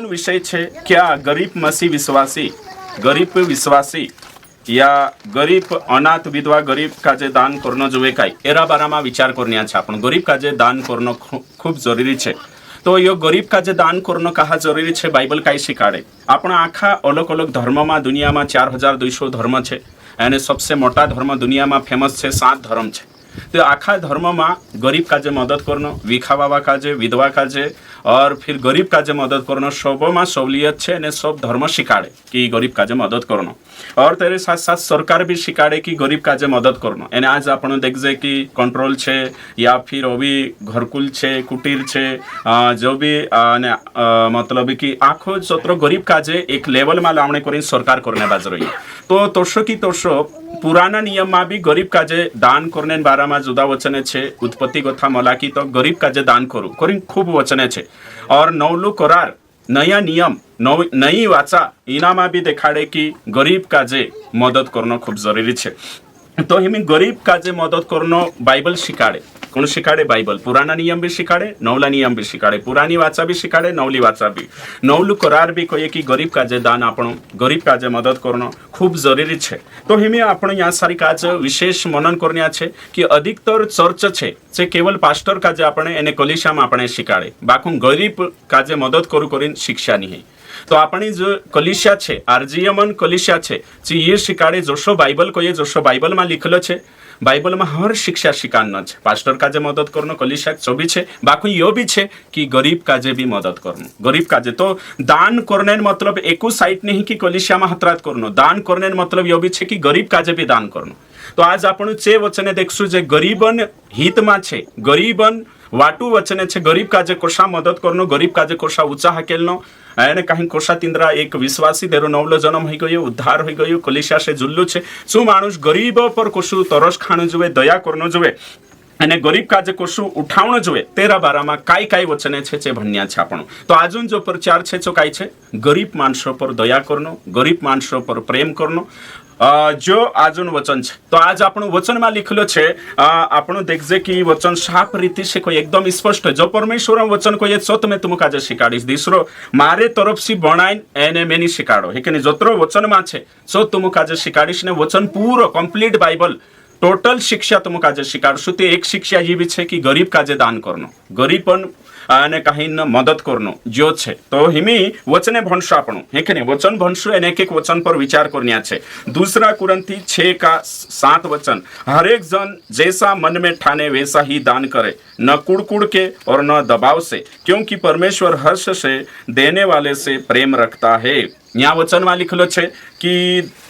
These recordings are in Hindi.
विषय है क्या गरीब मसीह विश्वासी, गरीब विश्वासी या गरीब अनाथ विधवा गरीब काजे दान करनो जोवे काय एरा बारामा विचार करनिया छे। आपण गरीब काजे दान करनो खूब जरूरी छे। तो यो गरीब काजे दान करनो कहा जरूरी छे, बाइबल काय शिकाड़े। आपण आखा अलग अलग धर्म में दुनिया में 4200 धर्म छे अने सबसे मोटा धर्म दुनिया में फेमस छे 7 धर्म छे। तो आखा धर्म में गरीब काजे मदद करनो, विखा बाबा काजे, विधवा काजे और फिर गरीब काजे मदद करनो सब में सहूलियत है ने सब धर्म शिकाड़े कि गरीब काजे मदद करनो। और तेरे साथ साथ सरकार भी शिकाड़े कि गरीब काजे मदद करनो। एने आज आपण देखजे कि कंट्रोल छे या फिर अभी घरकुल छे, कुटीर छे, जो भी मतलब कि आखो सत्र गरीब काजे एक लेवल में लावणे करीने सरकार करने बाज रही। तो तोषो की तोषो पुराना नियम में भी गरीब काजे दान करने बारा में जुदा वचने छे। उत्पत्ति कथा मलाकी तो गरीब काजे दान करू करीने खूब वचने छे। और नवलू करार नया नियम नई वाचा इनामा भी देखाड़े कि गरीब काजे मदद करनो खूब जरूरी छे। तो हिमी गरीब काजे मदद करनो बाइबल शिकाड़े। कौन शिकाड़े? बाइबल। पुराना नियम भी शिकाड़े, नवला नियम भी शिकाड़े, पुरानी वाचा भी शिकाड़े, नवली वाचा भी। नवलू करार भी कहे कि गरीब काजे दान आपण गरीब काजे मदद करनो खूब जरूरी छे। तो हिमी आपण या सारी काज विशेष मनन करनिया छे कि अधिकतर चर्च छे जे केवल पास्टर काजे आपण एने कलिशा में आपण शिकाड़े, बाकू गरीब काजे मदद करू करीने शिक्षा नहीं। तो अपनी जो कलिशा छे आरजीएमन कलिशा छे जे ये शिकाड़े जोशो बाइबल कहे जोशो बाइबल में लिखलो छे। बाइबल में हर शिक्षा शिकान छे। पास्टर काजे मदद करनो कलिशा जो भी छे, बाकी यो भी छे कि गरीब काजे भी मदद करनो। गरीब काजे तो दान करने मतलब एकू साइट नहीं कि कलिशा में हतरात करनो। दान करने मतलब यो भी छे कि गरीब काजे भी दान करनो। तो आज आपण चे वचने देखशु जे गरीबन हित में छे, गरीबन वाटू वचने छे। गरीब काजे कोशा मदद करनो, गरीब काजे कोशा ऊंचा हाकेलनो એને કहीं કોશા તિંદ્રા એક વિશ્વાસી તેરો નવલો જન્મ હોઈ ગયો, ઉદ્ધાર હોઈ ગયો, કલિશા સે જુલ્લુ છે। શું માણસ ગરીબ પર કોશું તરસ ખાણું જોવે, દયા કરનો જોવે અને ગરીબ કાજે કોશું ઉઠાવણો જોવે તેરા બારામાં કાઈ કાઈ વચને છે જે ભણ્યા છે આપણો। તો આજુન જો પ્રચાર છે તો કાઈ છે ગરીબ માણસો પર દયા કરનો, ગરીબ માણસો પર પ્રેમ કરનો। जो आजन वचन है तो आज आपण वचन में लिखलो छे। आपण देखजे कि वचन साफ रीति से कोई एकदम स्पष्ट है। जो परमेश्वर वचन को ये सो तुम्हें तुम काजे शिकाड़ीश, दूसरो मारे तरफ से बनाई एने मेनी शिकाड़ो है कि जोतरो वचन में छे सो तुम काजे शिकाड़ीश ने वचन पूरो कंप्लीट बाइबल टोटल शिक्षा तुम काजे शिकाड़शु। तो एक शिक्षा ये भी है कि गरीब काजे दान करनो, गरीबन आने कहीं न मदद करनो जो छे। तो हिमी वचने भणशु आपणो है कि नहीं, वचन भणशु एने एक एक वचन पर विचार करनिया छे। दूसरा कुरंथी 6:7 वचन, हर एक जन जैसा मन में ठाने वैसा ही दान करे, न कुड़कुड़ के और न दबाव से, क्योंकि परमेश्वर हर्ष से देने वाले से प्रेम रखता है। यहाँ वचन में लिखलो छे कि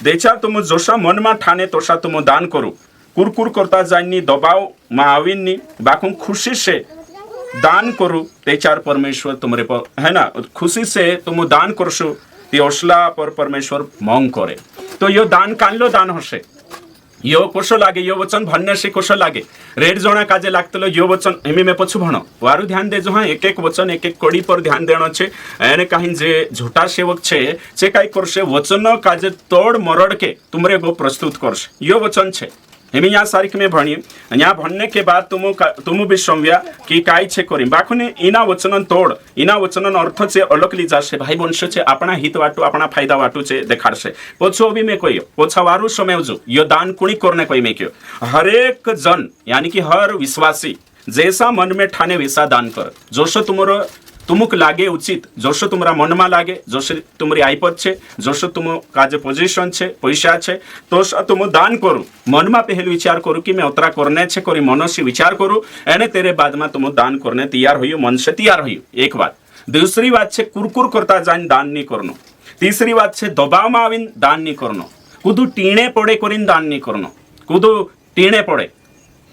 देचा तुम जोशा मन में ठाने तोशा तुम दान करो, कुरकुर करता जाइनी, दबाव में आवीनी, बाकू खुशी से दान करू ते चार परमेश्वर तुमरे पर है ना, खुशी से तुम दान करशो ते ओसला पर परमेश्वर मांग करे। तो यो दान कानलो दान हशे, यो कोशो लागे, यो वचन भणने से कोशो लागे, रेड जोना काजे लागतलो यो वचन हेमी में पछु भणो वारु ध्यान देजो। हाँ, एक एक वचन एक एक कड़ी पर ध्यान देनो छे। एने कहीं जे झूठा सेवक छे जे काई करशे वचन काजे तोड़ मरड़ के तुमरे गो प्रस्तुत करशे, यो वचन छे। हेमी यहाँ सारिक में भणिए, यहाँ भणने के बाद तुम भी समझ्या कि काई छे करी, बाखुने इना वचनन तोड़, इना वचनन अर्थ छे अलग ली जाशे, भाई बनशे छे, आपणा हित वाटू आपणा फायदा वाटू छे देखाड़शे। पोछो भी मैं कहियो, पोछा वारू समझो यो दान कुणी करने कोई मैं कहियो, हरेक जन यानी कि हर विश्वासी जैसा मन में ठाने वैसा दान कर। जोशो तुमरो तुमुक लागे उचित, जोशो तुम्हारा मन में लागे, जोशो तुम्हारी आईपत छे, जोशो तुम काजे पोजिशन छे, पैसा छे, तो तुम दान करू। मन में पहले विचार करू कि मैं उतरा करने छे करी, मन से विचार करू एने तेरे बाद में तुम दान करने तैयार होइयो, मन से तैयार होइयो। एक बात। दूसरी बात छे कुरकुर करता जाइन दान नहीं करनो। तीसरी बात छे दबाव में आवीन दान नहीं करनो, कुदू टीणे पड़े करीन दान नहीं करनो, कुदू टीणे पड़े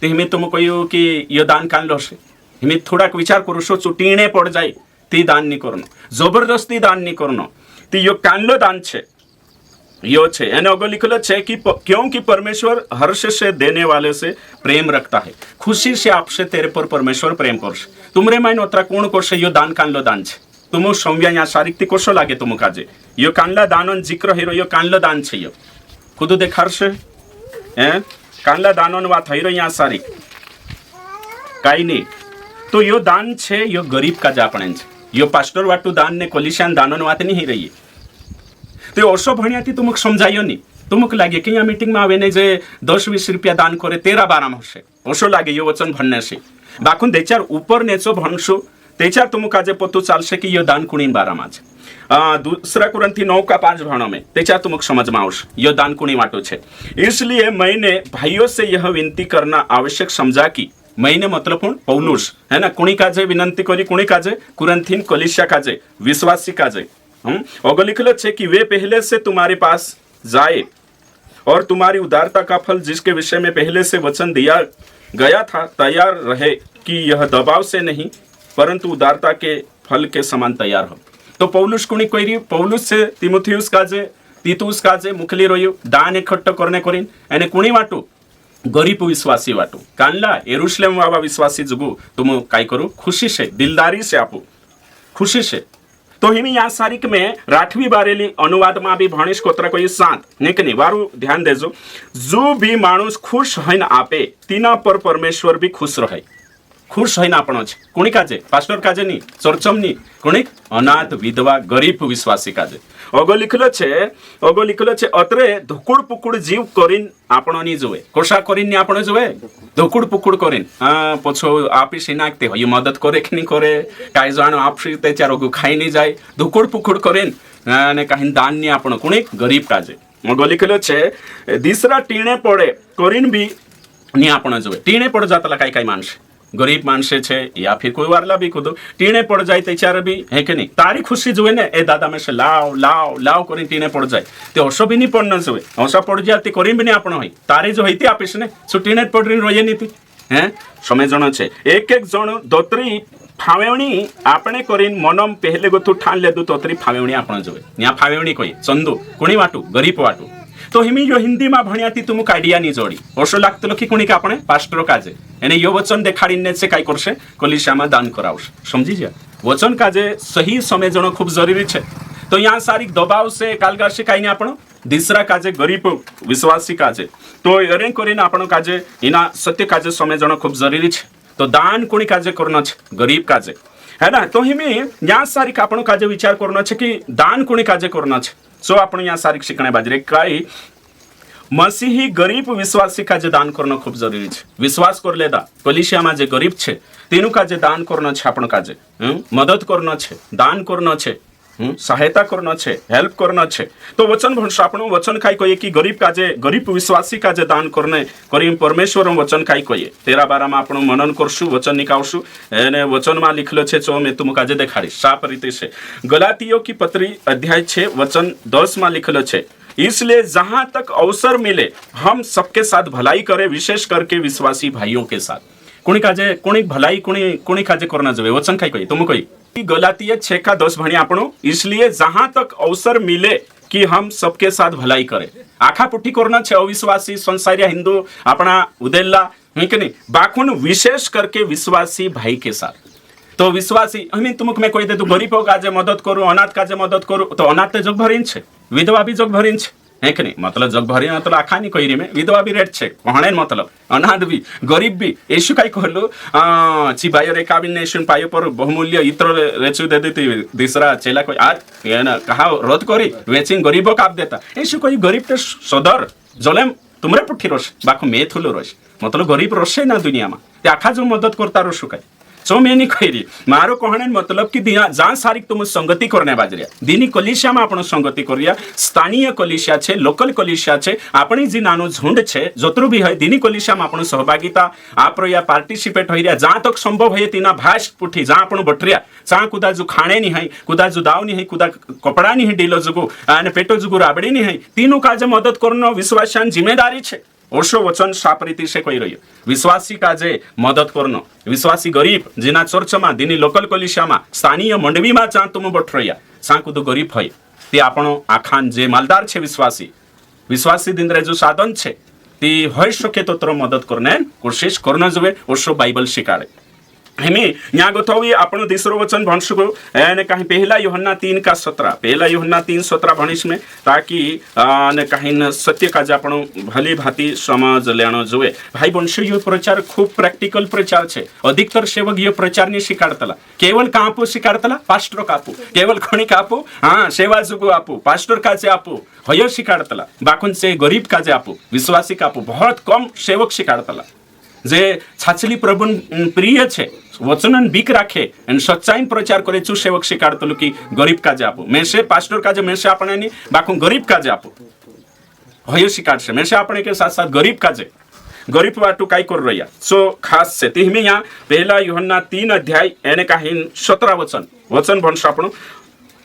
ते हिमे तुम कहियो कि यो दान कान लो छे, हिमे थोड़ा विचार करू सो टीणे पड़ जाए ती दान नहीं करनो, जबरदस्ती दान नहीं करनो, ती यो कानलो दान छे यो छे। एने अगो लिखलो छे कि क्योंकि परमेश्वर हर्ष से देने वाले से प्रेम रखता है, खुशी से आपसे तेरे पर परमेश्वर प्रेम करशे। तुमरे माइन ओतरा कोण करशे यो दान कानलो दान छे। तुम समझ्या यहाँ शारीरिक कोशो लागे तुम काजे यो कानला दानन जिक्र हेरो यो कानलो दान छे, यो खुद देखाड़शे हैं કાનલા દાનોની વાત થઈ રહી આ સારી કાઈ નહીં તો યો દાન છે યો ગરીબ કાજ આપણે છે યો પાસ્ટર વાટું દાન ને કોલિશાન દાનોની વાત નહીં રહી તે ઓછો ભણ્યાથી तुमक समझायो नहीं तुमक लागे कि यहाँ मीटिंग में आवे ने जे 10-20 रुपया दान करे 13-12 में हशे ओछो लागे यो वचन भणने से बाकून देचार ऊपर नेचो भणशो तेचार तुमक आजे पोतो चालशे कि यो दान कुणी 12 में छे दूसरा कुरंथी 9-5 भणो में तेचार तुमक समझ में आवशे यो दान कुणी वाटो छे इसलिए मैंने भाइयों से यह विनती करना आवश्यक समझा कि मैंने मतलब हूँ पौलुस है ना कुणी काजे विनंती करी कुणी काजे कुरंथीन कलिसिया काजे विश्वासी काजे अगर लिखल है कि वे पहले से तुम्हारे पास जाए और तुम्हारी उदारता का फल जिसके विषय में पहले से वचन दिया गया था तैयार रहे कि यह दबाव से नहीं परंतु उदारता के फल के समान तैयार हो तो पौलुस कुणी कोई पौलुस से तिमोथियुस काजे तीतुस काजे मुखली रोयो दान इकट्ठो करने करीन एने कुणी वाटू गरीब विश्वासी वाटू कानला यरूशलेम वाला विश्वासी जुगु तुम काय करू खुशी से दिलदारी से आपू खुशी से तो हिमी या सारिक में राठवी बारेली अनुवाद में भी भणेश कोतरा कोई शांत नेकनी वारू ध्यान देजो जो भी मानुस खुश हईन आपे तीना पर परमेश्वर भी खुश रहे खुश हईन आपणो छे कोणी काजे पास्टर काजे नी चर्चम नी कोणी अनाथ विधवा गरीब विश्वासी काजे अगो लिखलो छे अत्रे धुकुड़ पुकुड़ जीव करीन आपणो नी जोवे कोशा करीन नी आपणो जोवे धुकुड़ पुकुड़ करीन पछो आपी सिनाकते होय मदद करे कि नी करे काय जानो आपसी ते चारो खाई नी जाय धुकुड़ पुकुड़ करीन ने काही दान नी आपणो कोणी गरीब काजे अगो लिखलो छे दिसरा टीणे पड़े करीन भी नी आपणो जोवे टीणे पड़ जातला काय काय माणसे गरीब माणसे छे या फिर कोई वारला भी खुद टीणे पड़ जाए तेचार भी है कि नहीं तारी खुशी जुए ने ए दादा में से लाव लाव लाव करी टीणे पड़ जाए ते ओसो भी नहीं पड़ना जुए ओसा पड़ जाए ते करी भी नहीं आपण होई तारी जो होती आपीस ने सो टीणे पड़ रही रोये नहीं थी हैं समय जण छे एक जण दोतरी फावेवणी आपणे करीन मनम पहले गोथु ठान लेदु तोतरी फावेवणी आपण जुए न्या फावेवणी कोई चंदू कोणी वाटू गरीब वाटू तो हिमी यो हिंदी में भणियाती तुमक आइडिया नी जोड़ी ओसो लागतलो की कोणी का आपणे पास्टर काजे एने यो वचन देखाडीने से काय करशे कलिसियामा दान करावशे समझी जा वचन काजे सही समय जणो खूब जरूरी छे तो यहाँ सारी दबाव से कालगाशी काय नी आपण दिसरा काजे गरीब विश्वासी काजे तो एरे करीने आपण काजे इना सत्य काजे समय जणो खूब जरूरी छे तो दान कोणी काजे करनो छे गरीब काजे है ना तो हिमी यहाँ सारी आपण काजे विचार करनो छे कि दान कोणी काजे करनो छे सो आपण यहाँ सारी शिकणे बाजरे काय मसीही गरीब विश्वासी का जे दान करणं खूप जरुरी છે विश्वास कर लेदा कलिसियाમાં જે ગરીબ છે તેનું કાજે દાન કरणं છે आपण કાજે મદદ કरणं છે દાન કरणं છે सहायता करणं છે हेल्प करणं છે तो वचन भणशो आपण वचन काय कहिए कि गरीब काजे गरीब विश्वासी काजे दान करणे करी परमेश्वर वचन काय कहिए 13-12 માં आपण मनन करशु वचन निकावशु एने वचन માં लिखलो છે जो मैं तुम काजे देखाड़ी साफ रीते से गलातियों की पत्री अध्याय 6 वचन 10 માં लिखलो છે इसलिए जहां तक अवसर मिले हम सबके साथ भलाई करें विशेष करके विश्वासी भाइयों के साथ कुणी काजे कुणी भलाई कुणी काजे करना जोवे वचन काय कही तुम कही गलातिया 6:10 भणी आपणो इसलिए जहां तक अवसर मिले कि हम सबके साथ भलाई करें आखा पुठी करना छे अविश्वासी संसारिया हिंदू अपना उदेला है कि नहीं बाकुन विशेष करके विश्वासी भाई के साथ तो विश्वासी हमें तुमक में कोई दे तू गरीब काजे मदद करू अनाथ काजे मदद करू तो अनाथ तो जग भरीन छे विधवा भी जग भरीन छे है कि नहीं मतलब जग भरी मतलब आखा नहीं कोई में विधवा भी रेट छे कहणे मतलब अनाथ भी गरीब भी येशू काय कहलो ची बायर एक काबिनेशन पायो पर बहुमूल्य इत्र रेचू दे देती दूसरा चेला कोई आज ये ना कहा रोध करी वेचिंग गरीबो काप देता येशू कोई गरीब ते सदर जलेम तुमरे पुठी रोश बाको मे थुलो रोश मतलब गरीब रोशे ना दुनिया में ते आखा जो मदद करता रोशू काय सो मैंने कही मारो कहने मतलब कि जहाँ सारिक तुम संगति करने बाजरिया दीनी कलिसिया में आपण संगति करिया स्थानीय कलिसिया छे लोकल कलिसिया छे आपणी जी नानो झुंड छे जतरू भी है दीनी कलिसिया में आपण सहभागिता आप या पार्टिसिपेट होइरिया जहाँ तक संभव है तीना भाष पुठी जहाँ आपण बटरिया जहाँ कुदा जो खाणे नहीं है कुदा जो दाव नहीं है कुदा कपड़ा नहीं है डीलो जुगु अने पेटो जुगु राबड़ी नहीं है तीनों काजे मदद करनो विश्वासियान जिम्मेदारी छे ओशो वचन साफ रीति से कही रही विश्वासी काजे मदद करनो विश्वासी गरीब जिना चर्च में दिनी लोकल कलिसिया में स्थानीय मंडवी में जहाँ तुम बठ रही सांकु तो गरीब है ते आपण आखान जे मालदार छे विश्वासी दिन रे जो साधन छे ती होय शके तो तर मदद करने कोशिश करना जोवे ओशो बाइबल शिकाड़े हेमी यहाँ गोथवी आपण तीसरो वचन भणसु ने कहीं पहला यूहन्ना 3:17 पहला यूहन्ना 3:17 भणिस में ताकि ने कहीं सत्य का आपण भली भांति समझ लेनो जुए भाई वंश यो प्रचार खूब प्रैक्टिकल प्रचार छे अधिकतर सेवक यो प्रचार ने शिकाडतला केवल कापू शिकाडतला पास्टर कापू केवल खणी कापू हाँ सेवा जुगु आपू पास्टर काजे आपू हयो शिकाडतला बाकुन से गरीब काजे आपू विश्वासी कापू बहुत कम सेवक शिकाडतला जे छाछली प्रभु प्रिय छे वचनन बीक राखे एंड सच्चाई प्रचार करे छु सेवक शिकाडतलु की गरीब काजे आपू मेसे पास्टर काजे मेसे आपणे बाकू गरीब काजे आपू हयो शिकाडसे मेसे आपणे के साथ साथ गरीब वाटू काय कर रहिया सो खास से तिहमे यहाँ पहला यूहन्ना 3 अध्याय एने काहीन 17 वचन भणस आपण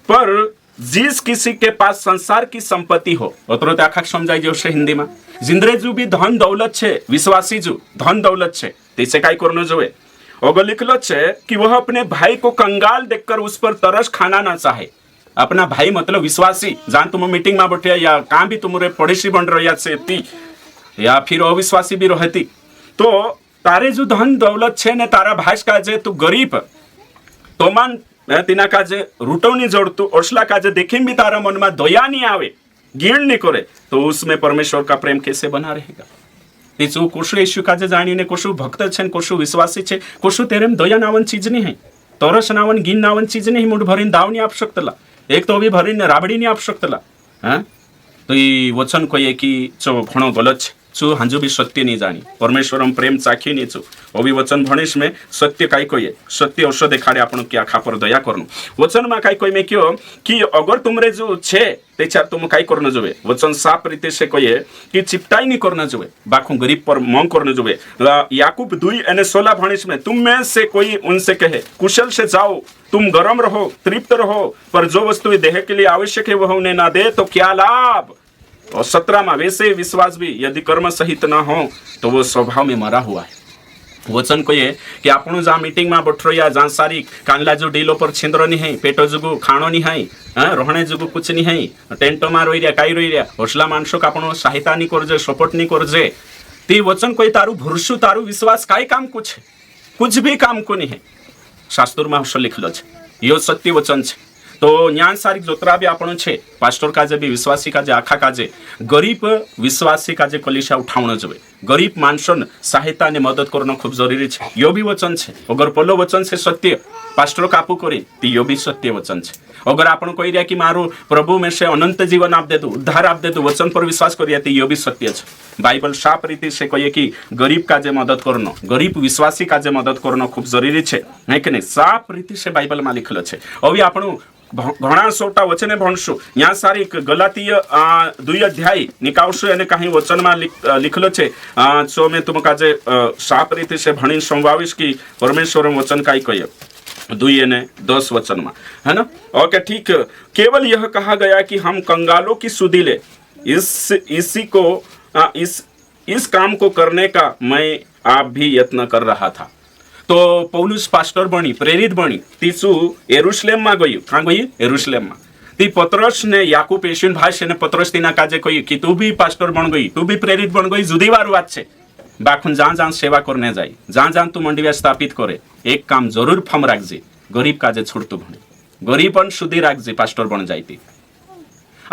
पर जिस किसी के पास संसार की संपत्ति हो अतरो ते आखा समझाई जोशे हिंदी में जिंद्रे जू भी धन दौलत छे विश्वासी जू धन दौलत छे तेसे काय करनो जोए अगर लिखलो छे कि वह अपने भाई को कंगाल देखकर उस पर तरस खाना ना चाहे अपना भाई मतलब विश्वासी जान तुम मीटिंग में बैठे या कहाँ भी तुमरे पड़ोसी बन रही से या फिर अविश्वासी भी रहती तो तारे जो धन दौलत छे ने तारा भाई का जे तू गरीब तो मान तिना काजे रूटवनी जोड़तू ओसला काजे देखिन भी तारा मन में दया नहीं आवे गिण नहीं करे तो उसमें परमेश्वर का प्रेम कैसे बना रहेगा तीसू कोशु यीशु काजे जानी ने कोशु भक्त छे कोशु विश्वासी छे कोशु तेरेम दया नावन चीज नहीं है तरस नावन गिन नावन चीज नहीं मुठ भरीन दाव नहीं आप सकतला एक तो अभी भरीन राबड़ी नहीं आप सकतला हाँ तो ये वचन कहे कि चो घणो गलत छे चु हंजु भी सत्य नहीं जानी परमेश्वरम प्रेम चाखी नहीं छु अभी वचन भणिस में सत्य काय कहे सत्य औषध देखाड़े आपण क्या खापर दया करनु वचन में काय कहे में क्यों कि अगर तुमरे जो छे तेचा तुम काय करनो जोवे वचन साफ रीते से कहे कि चिपटाई नहीं करना जोवे बाखू गरीब पर मंग करनो जोवे याकूब 2:16 भणिस में तुम में से कोई उनसे कहे कुशल से जाओ तुम गरम रहो तृप्त रहो पर जो वस्तु देह के लिए आवश्यक है वह उन्हें ना दे तो क्या लाभ और 17 में वैसे विश्वास भी यदि कर्म सहित न हो तो वो स्वभाव में मरा हुआ है वचन कहे कि आपण जहाँ मीटिंग में बैठ रहा जहाँ सारी कानला जो डीलो पर छिंद्र नहीं है पेटो जुगु खाणो नहीं है रहने जुगु कुछ नहीं है टेंटो में रही काई रही होसला मानसो का आपण सहायता नहीं करजे सपोर्ट नहीं करजे ती वचन कहे तारू भरसु तारू विश्वास काय काम कुछ भी काम को नहीं है शास्त्र में हर्ष लिखलो छे यो सत्य वचन छे तो ज्ञान सारी जोतरा भी आपण छे पास्टर काजे भी विश्वासी काजे आखा काजे गरीब विश्वासी काजे कलिशा उठावण जोवे गरीब मानसन सहायता ने मदद करना खूब जरूरी छे यो भी वचन छे अगर पलो वचन से सत्य पास्टर कापू करे तो यो भी सत्य वचन छे अगर आपण कही रहा कि मारो प्रभु में से अनंत जीवन आप दे दो उद्धार आप दे दो वचन पर विश्वास करिया तो यो भी सत्य छे बाइबल साफ रीति से कहे कि गरीब काजे मदद करना गरीब विश्वासी काजे मदद करना खूब जरूरी छे है कि नहीं साफ रीति से बाइबल में लिखलो छे अभी आपण घणा सोटा वचने भणशु यहाँ सारी गलातीय 2 अध्याय निकावशु एने कहीं वचन में लिखलो छे सो मैं तुम काजे साफ रीति से भणी संभाविश कि परमेश्वर वचन काई कहे 2:10 वचन में है ना ओके ठीक केवल यह कहा गया कि हम कंगालों की सुधि ले इसी को इस काम को करने का मैं आप भी यत्न कर रहा था तो पौलुस पास्टर बनी प्रेरित बनी तीसु यरूशलेम में गई कहाँ गई यरूशलेम में ती पतरस ने याकूब यीशु भाई से ने पतरस तीना काजे कही कि तू भी पास्टर बन गई तू भी प्रेरित बन गई जुदीवार बात छे बाखुन जहाँ जहाँ सेवा करने जाई जहाँ जहाँ तू मंडविया स्थापित करे एक काम जरूर फम राखजे गरीब काजे छोड़तू भणे गरीबन सुधी राखजे पास्टर बन जाती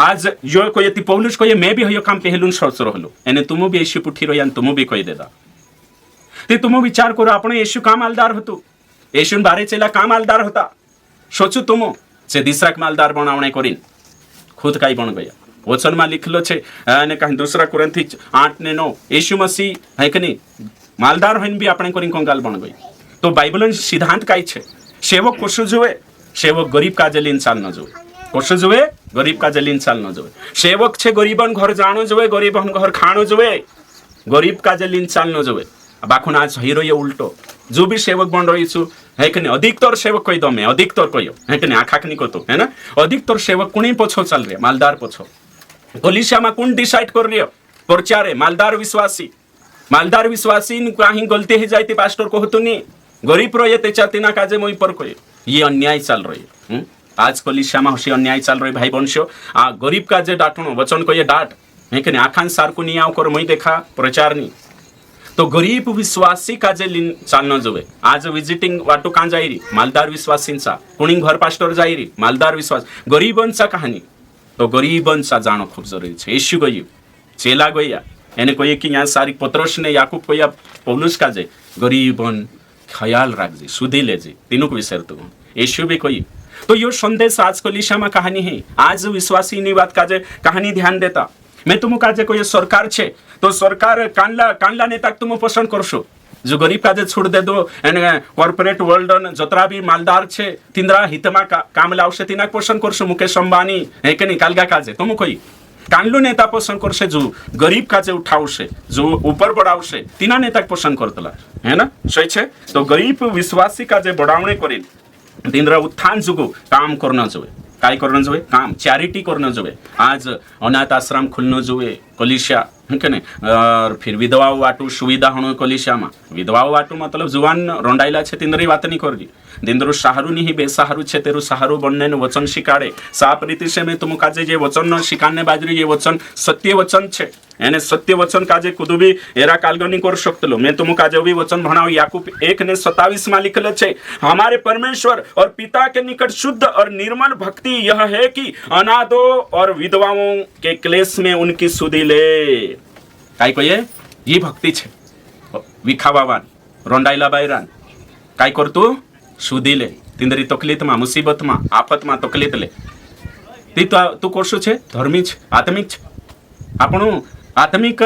आज जो कहे ती पौलुस कहे मैं भी हयो काम पहलुन सोच रहलो एने तुम भी यीशु पुठी रही तुम भी कही देदा ते तुम विचार करो अपने यीशु का मालदार होतो यीशु बारे चेला का मालदार होता सोचो तुम से दिसरा मालदार बनावणे करीन खुद काई बन गया वचन में लिखलो छे ने कहीं 2 कुरिन्थी 8:9 यीशु मसीह है कि नहीं मालदार होइन भी अपने करीन कंगाल बन गई तो बाइबल सिद्धांत काई छे सेवक कोशु जुए सेवक गरीब काजे लीन चाल न जुए कोशु जुए गरीब काजे लीन चाल न जुए सेवक छे गरीबन घर जानो जुए गरीबन घर खानो जुए गरीब काजे लीन चाल न जुए बाखुन आज हीरो ये उल्टो जो भी सेवक बन रही छु है कि नहीं अधिकतर सेवक कही दो मैं अधिकतर कहियो है कि नहीं आखा नहीं को तो है ना अधिकतर सेवक कुणी पछो चल रहे मालदार पछो कलिसिया में कौन डिसाइड कर रही प्रचारे मालदार विश्वासी कहीं गलती ही जाती पास्टर को तो नहीं गरीब रहे ते चातीना काजे मोई पर कहे ये अन्याय चल रही आज कलिसिया में हसी अन्याय चल रही भाई वंशो आ गरीब काजे डांटनो वचन कहे डांट है कि नहीं आखान सार को नहीं आओ कर मई देखा प्रचार नहीं तो गरीब विश्वासी काजे चालना जोवे आज विजिटिंग वाटो का जायरी मालदार विश्वासींचा कोणी घर पास्टर जायरी मालदार विश्वास गरीबांचा कहानी तो गरीबांचा जाणं खूप जरुरी છે येशू गयो चेला गया એને કહીએ કે यहाँ सारी पत्रोस ने याकूब कहिया पौलुस काजे गरीबन ख्याल राखजे सुधी लेजे तीनों को विसरतो येशू भी कही तो यो संदेश आज कलीसिया में कहानी है आज विश्वासी ની વાત काजे कहानी ध्यान देता मैं तुम काजे कोई सरकार छे तो सरकार कांडला नेता तुम पसंद करशो जो गरीब काजे छोड़ दे दो एने कॉर्पोरेट वर्ल्ड जतरा भी मालदार छे तिंद्रा हितमा काम लावशे तिना पसंद करशो मुकेश अंबानी हे के निकालगा काजे तुम कोई कांडलो नेता पसंद करशे जो गरीब काजे उठावशे जो ऊपर बढ़ावशे तिना नेता पसंद करतला है ना सही छे तो गरीब विश्वासी काजे बढ़ावणे करी तिंद्रा उत्थान जुगो काम करना जोवे काय करणं जोवे काम चैरिटी करणं जोवे आज अनाथ आश्रम खुलना जोवे कलिसिया है नहीं और फिर विधवाओं वाटू सुविधा होनो कलिसिया में विधवाओं वाटू मतलब जुवान रोंडाइला छे तिंदरी वात नहीं करजी दिंदरु सहारू नहीं बेसहारू छे तेरु सहारू बनने वचन शिकाड़े साप रीति से मैं तुम काजे जे वचन शिकाने बाजरी ये वचन सत्य वचन छे एने सत्य वचन काजे कुदु भी एरा कालगनी कर सकतलो मैं तुम काजे भी वचन भणाव याकूब 1:27 में लिखल छे हमारे परमेश्वर और पिता के निकट शुद्ध और निर्मल भक्ति यह है कि अनाथों और विधवाओं के क्लेश में उनकी सुधि ले काय कहिए ये भक्ति छे विखावावान रोंडाइला बायरान काय करतू सुधी ले तिंदरी तकलीफ में मुसीबत में आफत में तकलीफ ले ती तू करशु छे धर्मी छे आत्मिक छे आपणु आत्मिक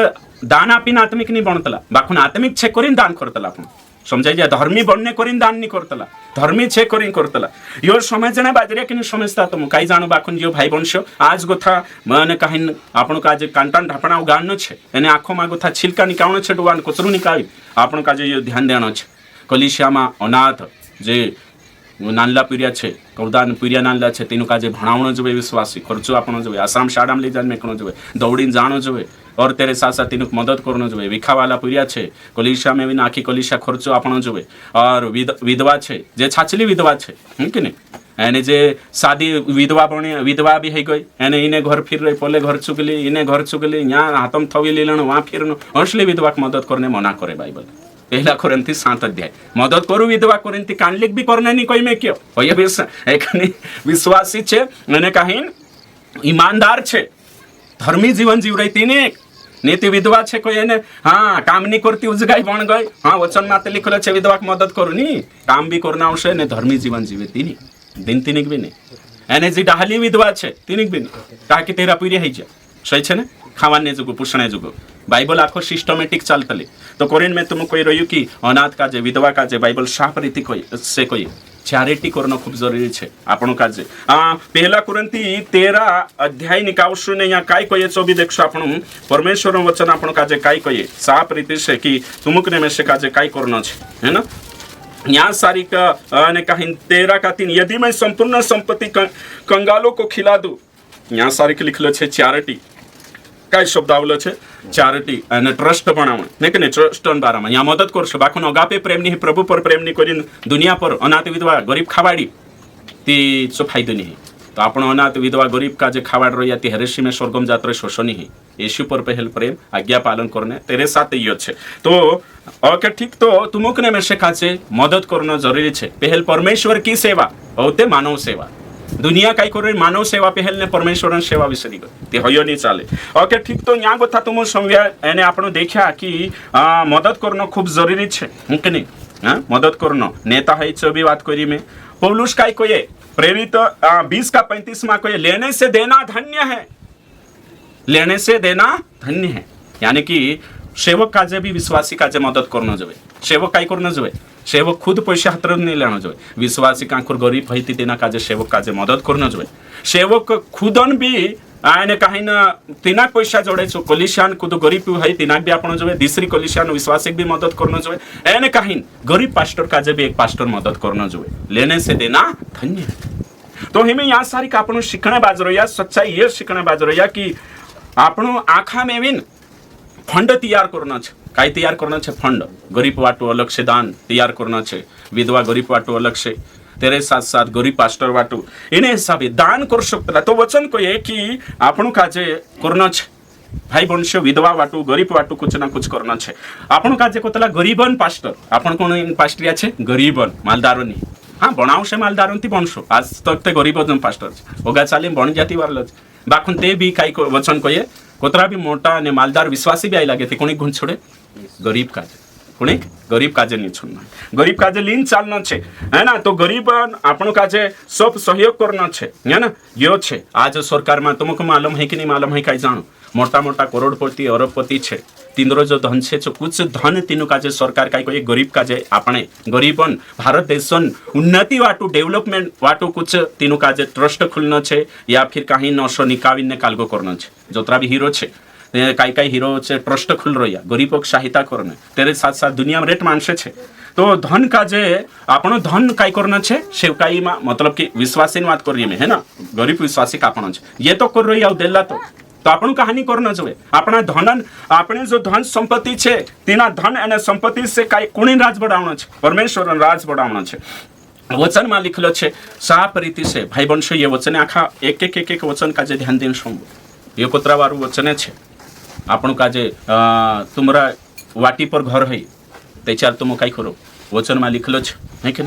दान आपीने आत्मिक नहीं बनतला बाखुन आत्मिक छे करीन दान करतला आपण समझाई जाए धर्मी बनने करीन दान नहीं करतला धर्मी छे करीन करतला यो समझने बाजरे कि समझता तुम काही जाणो बाखुन जो भाई वंश आज गोथा मन काहीन आपण काजे कांटान ढापणा उगाड़नो छे एने आंखों में गोथा छिलका निकाळनो छे डुवान कचरू निकाळी आपण काजे यो ध्यान देनो छे कलिसिया में अनाथ जे नानला पीरिया छे कौदान पीरिया नानला छे तेनु काजे भणावणो जोवे विश्वासी खर्चो आपणो जोवे आसाम शाळाम लई जाने मेकणो जोवे दौड़ीन जाणो जोवे और तेरे साथ साथ तेनु मदद करनो जोवे विखावाला पीरिया छे कलिसिया में भी नाखी कलिसिया खर्चो आपणो जोवे और विधवा छे जे छाछली विधवा छे कि नहीं एने जे सादी विधवा बने विधवा भी है गई एने इने घर फिर रही पले घर चुगली इने घर चुगली यहाँ हाथम थवी लेलण वहाँ फिरनो असली विधवा की मदद करने मना करे बाइबल पहला कोरिन्थी 7 अध्याय मदद करू विधवा कोरिन्थी कांडलिक भी करने नहीं कोई में क्यों होय विश्वासी छे मैंने कहीन ईमानदार छे धर्मी जीवन जीव रही तीन एक नीति विधवा छे कोई एने हाँ काम नहीं करती उजगाई बन गई हाँ वचन माते लिखल छे विधवा की मदद करू नी काम भी करना आवशे ने धर्मी जीवन जीवे तीनी दिन तीनिक भी नहीं एने जी डाहली विधवा छे तीनिक भी नहीं ताकि तेरा पीढ़ी है जा सही छे ने खावाने जुगो पुषणे जुगो बाइबल आखो सिस्टमेटिक चलतली तो कोरिन में तुम कोई रह्यु कि अनाथ काजे विधवा काजे बाइबल साफ रीति कोई से कोई चैरिटी करना खूब जरूरी छे आपण काजे पहला कोरिन्थी 13 अध्याय निकावशु ने यहाँ काय कहिए छो भी देखशो आपण परमेश्वर वचन आपण काजे काय कहिए साफ रीति से कि तुमुकने में से काजे काय करना छे है ना यहाँ सारी का ने कहीं 13 का 3 यदि मैं संपूर्ण संपत्ति कंगालों को खिला दूं यहाँ सारी के लिखलो छे चैरिटी काय शब्द आवलो छे चैरिटी અને ટ્રસ્ટ બનાવણ ને કે ટ્રસ્ટ બારામાં યા મદદ કરશો બાકુનો અગાપે પ્રેમ ની પ્રભુ પર પ્રેમ ની કરીને દુનિયા પર અનાથ વિધવા ગરીબ ખાવાડી ती चो फायदो नहीं तो आपण अनाथ विधवा गरीब का जे खावाड़ रही ती हेरेसी में स्वर्गम जात्रे शोषण नहीं यीशु पर पहल प्रेम आज्ञा पालन करने तेरे साथ ये छे तो ओके ठीक तो तुमुकने में से काचे मदद करना जरूरी छे पहल परमेश्वर की सेवा होते मानव सेवा दुनिया काय करे मानव सेवा पहल ने परमेश्वर सेवा विसरी गई ते होयो नहीं चाले ओके ठीक तो यहाँ गोथा तुम समझ्या एने आपण देखा कि मदद करना खूब जरूरी छे कि नहीं हाँ मदद करना नेता है छो भी बात करी में पौलुस काय कोये प्रेरित 20 का 35 में कोये लेने से देना धन्य है लेने से देना धन्य है यानी कि सेवक काजे भी विश्वासी काजे मदद करना जोवे सेवक काय करना जोवे सेवक खुद पैसा हाथ नहीं लेना जोवे विश्वासी कांकुर गरीब है तेना काजे सेवक काजे मदद करना जोवे सेवक खुदन भी आने कहीं ना तीना पैसा जोड़े छो कलिसियान कुछ गरीब है तीना भी आपण जोवे दूसरी कलिसियान विश्वासिक भी मदद करना जोवे एने कहीं गरीब पास्टर काजे भी एक पास्टर मदद करना जोवे लेने से देना धन्य है तो हमें यहाँ सारी का आपण शिखणे बाज रहा सच्चाई ये शिखणे बाज रहा कि आपण आखा में विन फंड तैयार करना छे काय तैयार करना छे फंड गरीब वाटो अलग से दान तैयार करना छे विधवा गरीब वाटो अलग से तेरे साथ साथ गरीब पास्टर वाटू इन्हें हिसाबे दान कर सकता तो वचन को ये कि आपण काजे करना छे भाई वंश विधवा वाटू गरीब वाटू कुछ ना कुछ करना छे आपण काजे कोतला गरीबन पास्टर आपण कोण पास्टरिया छे गरीबन मालदारोनी हाँ बनावशे मालदारोंती बनशो आज तक ते गरीबन पास्टर छे ओगा चाले बन जाती वारलो बाखुन ते भी काई वचन कहे कोतरा भी मोटा ने मालदार विश्वासी भी आई लागे ते कोणी गुण छोड़े गरीब काजे कोणी गरीब काजे नहीं छोड़ना गरीब काजे लीन चालना छे है ना तो गरीब आपण काजे सब सहयोग करना छे है ना यो छे आज सरकार में तुमको मालूम है कि नहीं मालूम है काई जानो मोटा मोटा करोड़पति अरबपति छे तीनरो जो धन छे कुछ धन तीनों काजे सरकार काई कोई गरीब काजे आपणे गरीबन भारत देशन उन्नति वाटू डेवलपमेंट वाटू कुछ तीनों काजे ट्रस्ट खुलना छे या फिर कहीं नशो निकावीने कालगो करना छे जोतरा भी हीरो छे काई काई हीरो छे ट्रस्ट खुल रही गरीबों की सहायता करने तेरे साथ साथ दुनिया में रेट मानसे छे तो धन काजे आपण धन काई करना छे सेवकाई में मतलब कि विश्वासी बात करिए में है ना गरीब विश्वासी का आपण छे ये तो कर रही देला तो आपण कहानी करना जोए अपना धन आपने जो धन संपत्ति छे तीना धन एने संपत्ति से काई कुणी राज बढ़ावना छे परमेश्वर राज बढ़ावना छे वचन में लिखलो छे साफ रीति से भाई वंश ये वचन आखा एक एक एक एक वचन काजे ध्यान दिन सुनबो ये कोतरा वारू वचन छे आपण काजे तुमरा वाटी पर घर है त्याच्यार तुम काई करो वचन में लिखलो छे है कि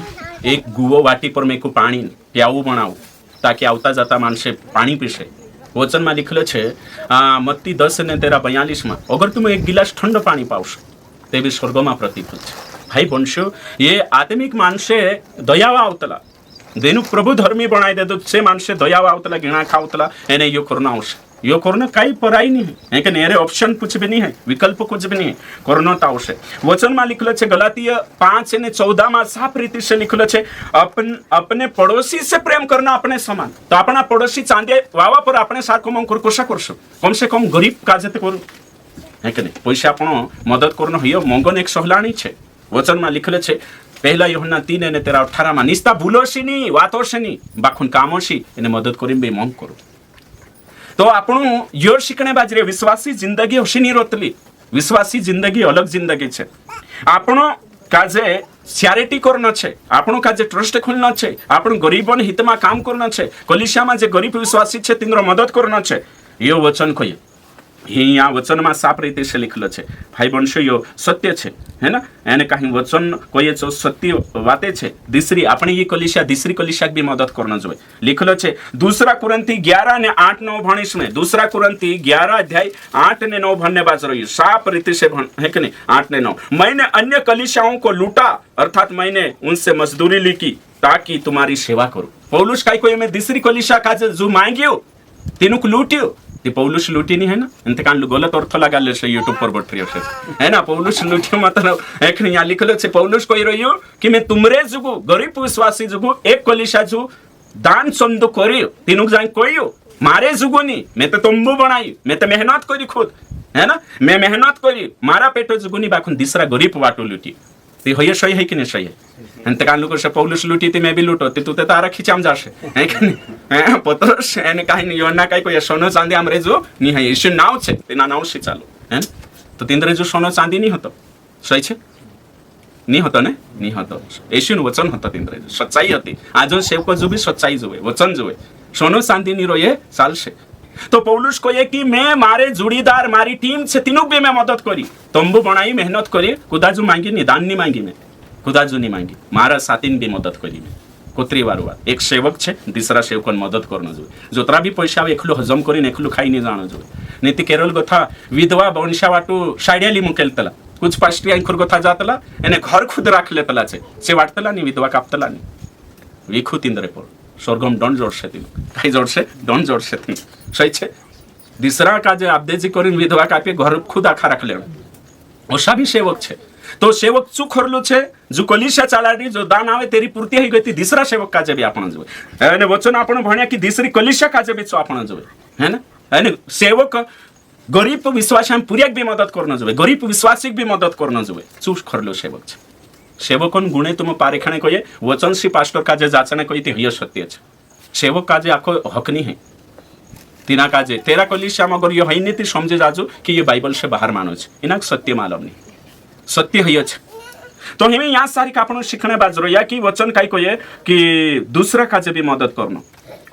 एक गुवो वाटी पर मेको पानी प्याऊ बनाओ ताकि आवता जाता मानसे पानी पीसे वचन में लिखलो छे मत्ती 10 ने 13:42 में अगर तुम एक गिलास ठंडो पानी पावशो ते भी स्वर्ग में प्रतिफल छे भाई वंशो ये आत्मिक मानसे दयावा आवतला देनु प्रभु धर्मी बनाई दे तो से मानसे दयावा आवतला गिणा खावतला एने यो करना आवश्यक यो कोरोना काई पराई नहीं है कि नेरे ऑप्शन कुछ भी नहीं है विकल्प कुछ भी नहीं है कोरोना ताव से वचन में लिखलो छे गलातीय 5 ने 14 में साफ रीति से लिखलो छे अपने पड़ोसी से प्रेम करना अपने समान तो अपना पड़ोसी चांदे वावा पर अपने सारको मम कर कोशा करसो कम से कम गरीब काजे ते करू है कि नहीं पैसा आपण मदद करनो हियो मंगन एक सहलाणी छे वचन में लिखलो छे पहला यूहन्ना 3 ने 13-18 में निस्ता भूलोशी नहीं वातोशी नहीं बाखुन कामोशी एने मदद करीम बे मंग करू तो आपण योर शिकणे बाजरे विश्वासी जिंदगी होशी नहीं रोतली विश्वासी जिंदगी अलग जिंदगी छे आपण काजे चैरिटी करनो छे आपण काजे ट्रस्ट खुलनो छे आपण गरीबन हित में काम करनो छे कलिसिया में जे गरीब विश्वासी छे तिनरो मदद करनो छे यो वचन कहिए यहाँ वचन में साफ रीते से लिखलो छे भाई वंश यो सत्य छे है ना एने कहीं वचन कोई जो सत्य बातें छे दूसरी अपनी ये कलिसिया दूसरी कलिसिया भी मदद करना जोए लिखलो छे 2 कुरिन्थी 11 ने 8-9 भणीश में 2 कुरिन्थी 11 अध्याय 8 ने 9 भणने बाज रही साफ रीति से है कि नहीं 8 ने 9 मैंने अन्य कलिसियाओं को लूटा अर्थात मैंने उनसे मजदूरी ली की ताकि तुम्हारी सेवा करूं पौलुस काई कोई मैं दूसरी कलिसिया का जो मांगियो तीनों को लूटियो ते पौलुस लूटी नहीं है ना इनते कान गलत अर्थ लगा ले से यूट्यूब पर बैठ रही है ना पौलुस लूटी मतलब एक यहाँ लिखलो छे पौलुस कहि रहियो कि मैं तुमरे जुगु गरीब विश्वासी जुगु एक कलिसिया जु दान चंदो करियो तीनों जाई कहियो मारे जुगु नहीं मैं तो तंबू बनाई मैं तो मेहनत करी खुद है ना मैं मेहनत करी मारा पेटो जुगु नहीं बाखुन दूसरा गरीब वाटो लूटी ते होय सही है कि नहीं सही है अंत कान लोग से पौलुस लूटी थी मैं भी लूटो तू ते तारा खिचाम जाशे है कि नहीं पतरस एने काई नहीं योना काई कोई सोनो चांदी हमरे जो नहीं है यीशु नाव छे तेना नाव से चालो है तो तिंद्रे जो सोनो चांदी नहीं होतो सही छे नहीं होतो ने नहीं होतो यीशु वचन होतो तिंद्रे सच्चाई होती आज सेवको जो भी सच्चाई जोवे वचन जोवे सोनो चांदी नहीं रोए चालशे तो पौलुस को ये कि मैं मारे जुड़ीदार मारी टीम से तीनों भी मैं मदद करी तंबू बनाई मेहनत करी कुदाजू मांगी नहीं दान नहीं मांगी मैं कुदाजू नहीं मांगी मारा साथीन भी मदद करी मैं कोतरी वारुआ एक सेवक छे दूसरा सेवक मदद करना जो जोतरा भी पैसा एकलू हजम करी एकलू खाई नहीं जाना जो नीति केरल गथा विधवा वंशा वाटू साडियाली मुकेलतला कुछ पास्टी आंखर गथा जातला एने घर खुद राख लेतला छे से वाटतला नहीं विधवा कापतला नहीं विखु तिंद्रे पर स्वर्गम डन जोड़से तीन कई जोड़से डन जोड़से तीन सही छे दूसरा का जे आबदेजी करीन विधवा कापे घर खुद आखा रख ले ओसा भी सेवक छे तो सेवक चुक करलो छे जो कलिसिया चालाडी जो दान आवे तेरी पूर्ति ही गई दूसरा सेवक का जे भी आपण जो एने वचन आपण भण्या की दूसरी कलिसिया का जे भी छो आपण जो है ना एने सेवक गरीब विश्वासी पूरी भी मदद करना जो गरीब विश्वासी भी मदद करना जो चूक करलो सेवक छे सेवकन गुणे तुम पारेखणे कहिए वचन श्री पास्टर का जे जाचने कहिते हिय सत्य छे सेवक का जे आखो हक नहीं है तीना का जे तेरा कलिसिया मगर यो है नीति समझे जाजो कि ये बाइबल से बाहर मानो छे इना सत्य मालूम नहीं सत्य हिय छे तो हमें यहाँ सारी का आपण शिखणे बाज रहिया कि वचन काई कहिए कि दूसरा का जे भी मदद करनो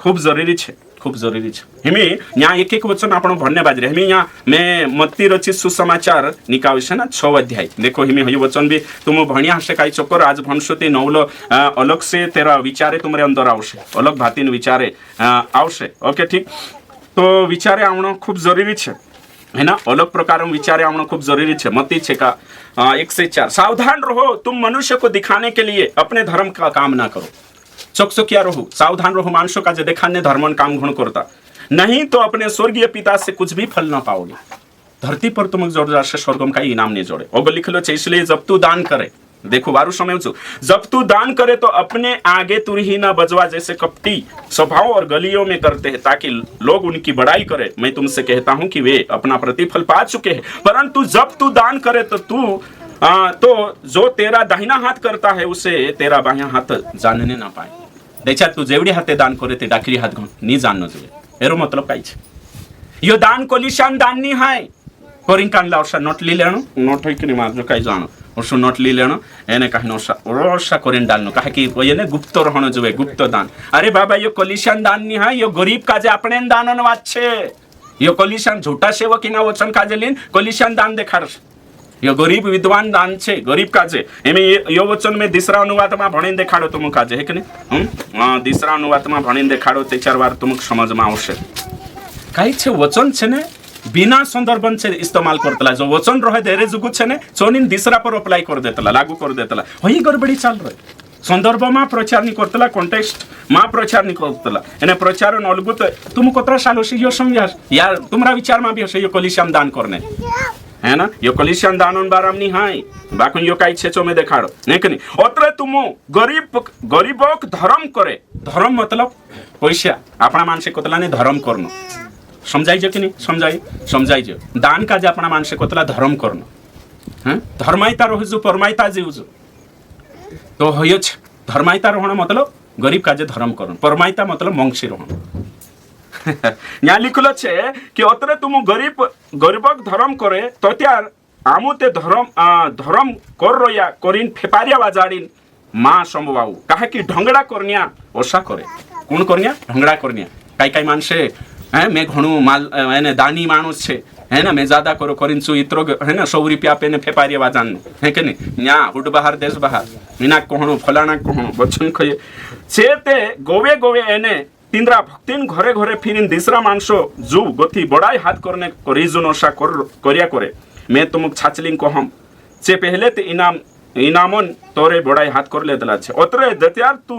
खूब जरूरी छे खूब जरूरी है। हमें यहाँ एक एक वचन आपण भन्ने बाजरे हमें यहाँ मैं मत्ती रचित सुसमाचार निकावशे ना 6 अध्याय देखो हमें ये वचन भी तुम भणिया हसे काही चक्कर आज भणसोते नवलो अलग से तेरा विचारे तुमरे अंदर आवशे अलग भातीन विचारे आवशे। ओके ठीक, तो विचारे आवणं खूब जरूरी है है ना, अलग प्रकार विचारे आवणं खूब जरूरी है। मत्ती 6 का 1 से 4 सावधान रहो तुम मनुष्य को दिखाने के लिए अपने धर्म का काम ना करो। चौकसुकिया रहो, सावधान रहो मानुष्य का जो दिखाने धर्म काम गुण करता नहीं तो अपने स्वर्गीय पिता से कुछ भी फल ना पाओगे। धरती पर तुम जोड़ से स्वर्गम का इनाम नहीं जोड़े। और लिख लो इसलिए जब तू दान करे, देखो वारू समय जब तू दान करे तो अपने आगे तुरही ना बजवा जैसे कपटी स्वभाव और गलियों में करते हैं ताकि लोग उनकी बड़ाई करे। मैं तुमसे कहता हूं कि वे अपना प्रतिफल पा चुके हैं। परंतु जब तू दान करे तो तो जो तेरा दाहिना हाथ करता है उसे तेरा बायां हाथ जानने ना पाए। देखा तू जेवढे हाथे दान करे ते डाकरी हाथ घण नी जाननो જોઈએ એરો मतलब કાઈ છે। यो दान को निशान दान नहीं है कोरिंग कान लावसा नोट ली लेनो नोट है कि मार जो काई जानो ओसो नोट ली लेनो एने काहे नोसा ओरोसा कोरिन डालनो काहे कि ये ने गुप्त रहनो જોઈએ गुप्त दान। अरे बाबा यो कोलिशान दान नहीं है, यो गरीब काजे આપણે દાનનો વાત છે। यो कोलिशान झूठा सेवकीना वचन काजे લીન कोलिशान दान देखाડશે। यो गरीब विद्वान दान छे गरीब काजे एमे यो वचन में दूसरा अनुवाद में भणीने देखाडो तुम काजे है कि नहीं दूसरा अनुवाद में भणीने देखाडो ते 4 વાર तुम समझ में आवशे। काई छे वचन छे ने बिना संदर्भन से इस्तेमाल करतला जो वचन रहे देरे जुगु छे ने सोनिन दूसरा पर अप्लाई कर देतला लागू कर देतला वही गड़बड़ी चाल रही। संदर्भ में प्रचार नहीं करतला कॉन्टेक्स्ट में प्रचार नहीं करतला एने प्रचार नलगु तो तुम कतरा साल होशी यो समझास यार तुम्हारा विचार में भी हसे यो कोलिशान दान करने है ना। यो कोलिशान दान बाराम नहीं हाय बाकी यो काई छेचो में देखाड़ो नहीं कि नहीं। अत्र तुम गरीबक धर्म करे, धर्म मतलब पैसा अपना मानसे कतला ने धर्म करनो समझाइज कि नहीं समझाइज दान का अपना मानसे कतला धर्म करनो हैं धर्मायता रोहजु परमायता जीवजु तो होय धर्मायता रहण मतलब गरीब काजे धर्म करनो परमायता मतलब मंगसी रहण। यहाँ लिखलो छे कि अतरे तुम गरीबक धर्म करे तो त्यार आमुते धर्म कर रोया करिन फेपारिया बाजारिन मां संभवाऊ काहे कि ढंगड़ा करनिया ओसा करे कौन करनिया ढंगड़ा करनिया काई मानसे है मैं घणु माल एने दानी मानुस छे है ना मैं ज्यादा करो करिन सु इत्रो है ना 100 रुपया पे ने फेपारिया बाजान है कि नहीं। यहाँ हुड बाहर देश बाहर मीना कहणो फलाना कहणो बचन खये छे ते गोवे गोवे एने तिंद्रा भक्तिन घरे घरे फिरिन दूसरा मानसो जू गति बड़ाई हाथ करने करीजुनोसा करिया करे मैं तुमक छाचलिंग कहम से पहले ते इनामन तोरे बड़ाई हाथ कर ले दला छे। अतरे दत्यार तू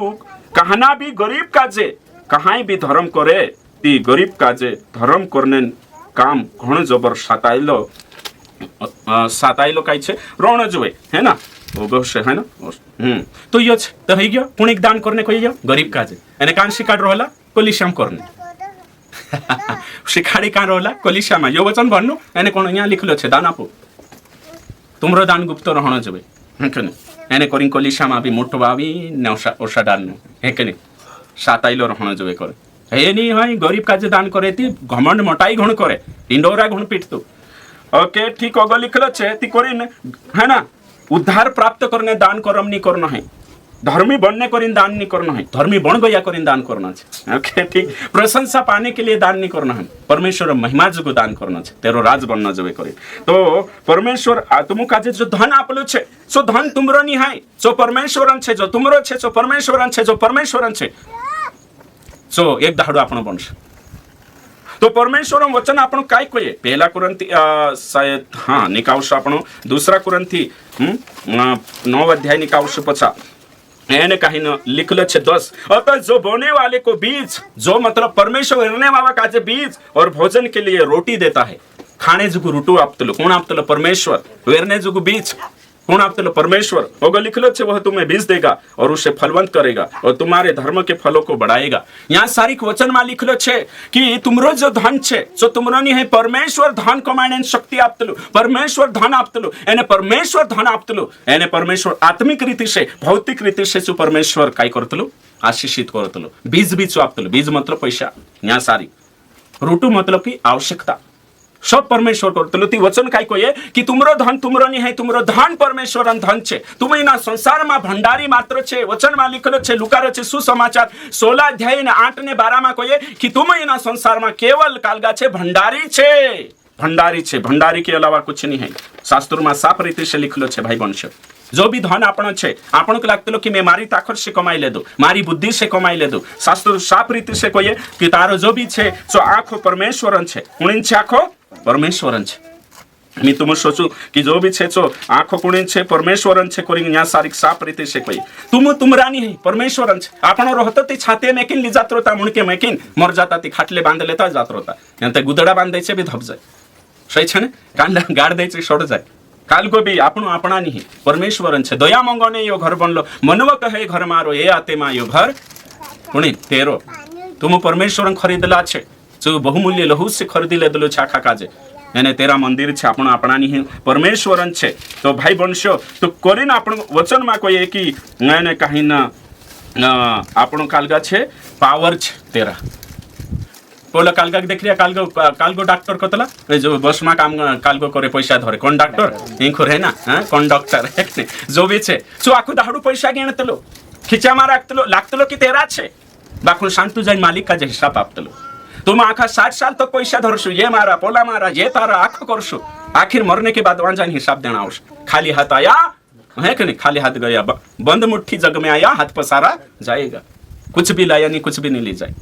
कहना भी गरीब काजे कहाई भी धर्म करे ती गरीब काजे धर्म करने काम घण जबर साताइलो काई छे रण जोए है ना ओगोसे है ना तो यो छे तो हई गयो पुणिक दान करने कोई गयो गरीब काजे एने कान शिकाड रहला कोलिशाम करने शिखाड़ी कान रहला कोलिशामा यो वचन भन्नु एने कोन यहाँ लिखलो छे दान आपो तुमरो दान गुप्त रहण जोए है कि नहीं एने करिन कोलिशामा भी मोटो बावी नौसा ओसा डालनु है कि नहीं साताइलो रहण जोए करे हे नहीं है गरीब काजे दान करे ती घमंड मोटाई घण करे इंडोरा घण पीटतो। ओके ठीक अगो लिखलो छे ती करिन है ना उद्धार प्राप्त करने दान करम नहीं करना है धर्मी बनने करिन दान नहीं करना है धर्मी बन गया करिन दान करना है। ओके ठीक प्रशंसा पाने के लिए दान नहीं करना है परमेश्वर महिमा जुगु दान करना है तेरो राज बनना जवे करे तो परमेश्वर तुम काजे जो धन आपलो छे सो धन तुमरो नहीं है सो परमेश्वरन छे जो तुमरो छे सो परमेश्वरन छे जो परमेश्वरन छे सो एक दाहड़ो आपण बनशे। तो परमेश्वर वचन आपण काय कहे पहला कुरंथी शायद हाँ निकावश आपण दूसरा कुरंथी 9 अध्याय निकावश पछा एने कहीं लिखल छे 10 अतः जो बोने वाले को बीज जो मतलब परमेश्वर रहने वाला काजे बीज और भोजन के लिए रोटी देता है खाने जुगु रोटू आपतलो कौन आपतलो परमेश्वर वेरने जुगु बीज कौन आपतलो परमेश्वर होगा लिखलो छे वह तुम्हें बीज देगा और उसे फलवंत करेगा और तुम्हारे धर्म के फलों को बढ़ाएगा। यहाँ सारी वचन में लिखलो छे कि तुमरो जो धन छे सो तुमरो नहीं है परमेश्वर धन कमाने शक्ति आपतलो परमेश्वर धन आपतलो एने परमेश्वर धन आपतलो एने परमेश्वर आत्मिक रीति से भौतिक रीति से जो परमेश्वर काय करतलो आशीषित करतलो बीज बीज आपतलो बीज मतलब पैसा यहाँ सारी रोटू मतलब की आवश्यकता सब परमेश्वर करतलो ती वचन काय कोये कि तुमरो धन तुमरो नहीं है, तुमरो धन परमेश्वर धन छे। तुम इना संसार में भंडारी मात्र छे। वचन में लिखलो छे लुकार छे सुसमाचार 16 अध्याय ने 8 ने 12 में कोये कि तुम इना संसार में केवल कालगा छे, भंडारी छे, भंडारी छे, भंडारी के अलावा कुछ नहीं है। शास्त्र में साफ रीति से लिखलो छे भाई वंश। जो भी धन आपण छे आपण को लगतलो कि मैं मारी ताकत से कमाई ले दो, मारी बुद्धि से कमाई ले दो। शास्त्र साफ रीति से कोये कि तारो जो भी छे सो आखो परमेश्वरन छे, कुणीन छे आखो परमेश्वरन छे। मी तुम सोचू कि जो भी छे सो आखो कुणीन छे परमेश्वरन छे कोरी न्या सारिक साफ रीति से कोई तुम तुमरानी है परमेश्वरन छे। आपण रहतो ती छाते मेकिन ली जात रोता, मुणके मेकिन मर जाता, ती खाटले बांध लेता जात रोता, यांते गुदडा बांध द्यायचे बी धप जाय, सही छे ने, कांदा गाड द्यायचे सोड जाय। काल को भी आपण आपणा नहीं परमेश्वरन छे। दया मंगने यो घर बनलो, मनव कहे घर मारो, ए आते मा यो घर कुणी तेरो। तुम परमेश्वरन खरीदला छे, जो बहुमूल्य लहू से खरीदी ले दलो छाखा काजे, यानी तेरा मंदिर छे, आपण आपणा नहीं परमेश्वरन छे। तो भाई वंशो तो कोरिन आपण वचन में कोई कि मैंने कहीं ना आपण कालगा छे पावर छे तेरा। बोला कालगा देख लिया, कालगो डॉक्टर कतला जो बस में काम कालगो करे पैसा धरे, कौन डॉक्टर इंखुर है ना, कौन डॉक्टर है जो भी छे सो आखो दाहडू पैसा गेणतलो खिचा में राखतलो लागतलो कि तेरा छे, बाखुन शांतु जाइन मालिक का जे हिसाब आपतलो। तुम आखा 60 साल तक पैसा धरशो, ये मारा पोला मारा ये तारा आखो करशो, आखिर मरने के बाद वहां जाइन हिसाब देना आवश। खाली हाथ आया है कि नहीं, खाली हाथ गया, बंद मुट्ठी जग में आया, हाथ पसारा जाएगा, कुछ भी लाया नहीं, कुछ भी नहीं ले जाए।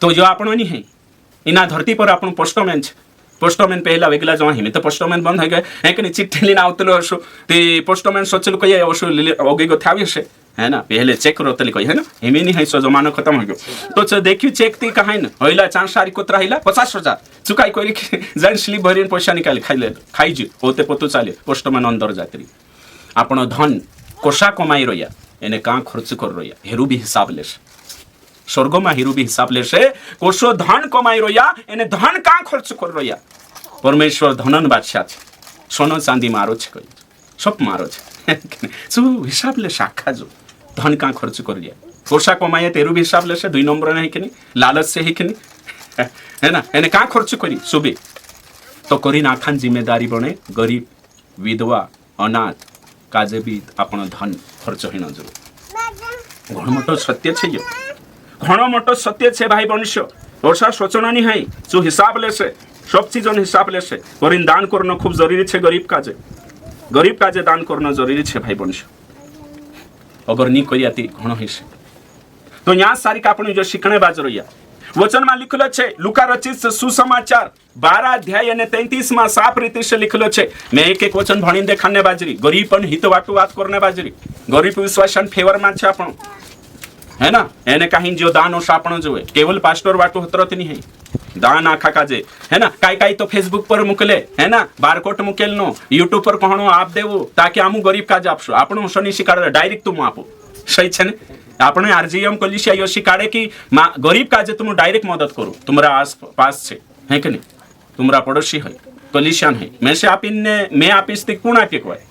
तो जो आपण नहीं है इना धरती पर आपण पोस्टमैन छे, पोस्टमैन पहला वेगला जो हिमे तो पोस्टमैन बंद हो गए है कि नहीं, चिट्ठी लीन आवतलो हशो ते पोस्टमैन सोचलो कई ओशो ओगे गो थावी छे है ना, पहले चेक रोतली कई है ना, हिमे नहीं है सो जमानो खत्म हो गयो। तो देखियो चेक ती कहाई न होइला 4 सारी कोतरा हिला 50,000 चुकाई कोरी जान स्लिप भरिन पैसा निकाल खाइले खाई जी होते पतो चाले पोस्टमैन अंदर जात्री। आपण धन कोषा कमाई रोया एने का खर्च कर रोया हेरु भी हिसाब लेस, स्वर्ग में हिरु भी हिसाब ले से कोशो धन कमाई रोया एने धन का खर्च कर रोया। परमेश्वर धनन बादशाह छे, सोनो चांदी मारो छे, कोई सब मारो छे सो हिसाब ले शाखा जो धन का खर्च कर लिया कोशा कमाई तेरु भी हिसाब ले से 2 नंबर नहीं कि लालच से ही कि है ना, एने का खर्च करी सुबे तो करी नाखान जिम्मेदारी बने गरीब विधवा अनाथ काजे भी अपन धन खर्च ही न जो घण मोटो सत्य छे, घणो मोटो सत्य छे भाई वंश। वर्षा सोचना नहीं है जो हिसाब ले से सब चीज हिसाब ले से करीन दान करना खूब जरूरी छे, गरीब काजे दान करना जरूरी छे भाई वंश। अगर नहीं करिया ती घणो ही से तो यहाँ सारी कापणी जो शिखणे बाज रहिया वचन में लिखलो छे लूका रचित सुसमाचार 12 अध्याय અને 33 में साफ रीति से लिखलो छे। मैं एक वचन भणीने देखाने बाजरी गरीब पण हित वाटू बात करने बाजरी गरीब विश्वासन फेवर में छे आपण है ना, एने कहीं जो दान सापण जो है केवल पास्टर वाटो हतरत नहीं है दान आखा काजे है ना, काई तो फेसबुक पर मुकले है ना, बारकोट मुकेल नो यूट्यूब पर कहणो आप देवो ताकि आमु गरीब काज आपशो आपण शनि शिकाड़े डायरेक्ट तुम आपो, सही छे ने। आपने आरजीएम कलिसिया यो शिकाड़े की गरीब काजे तुम डायरेक्ट मदद करो, तुम्हारा आस पास छे है कि नहीं, तुम्हारा पड़ोसी है कलिसियन है, मैं से आप इनने मैं आप इस कुण आपे कहवाय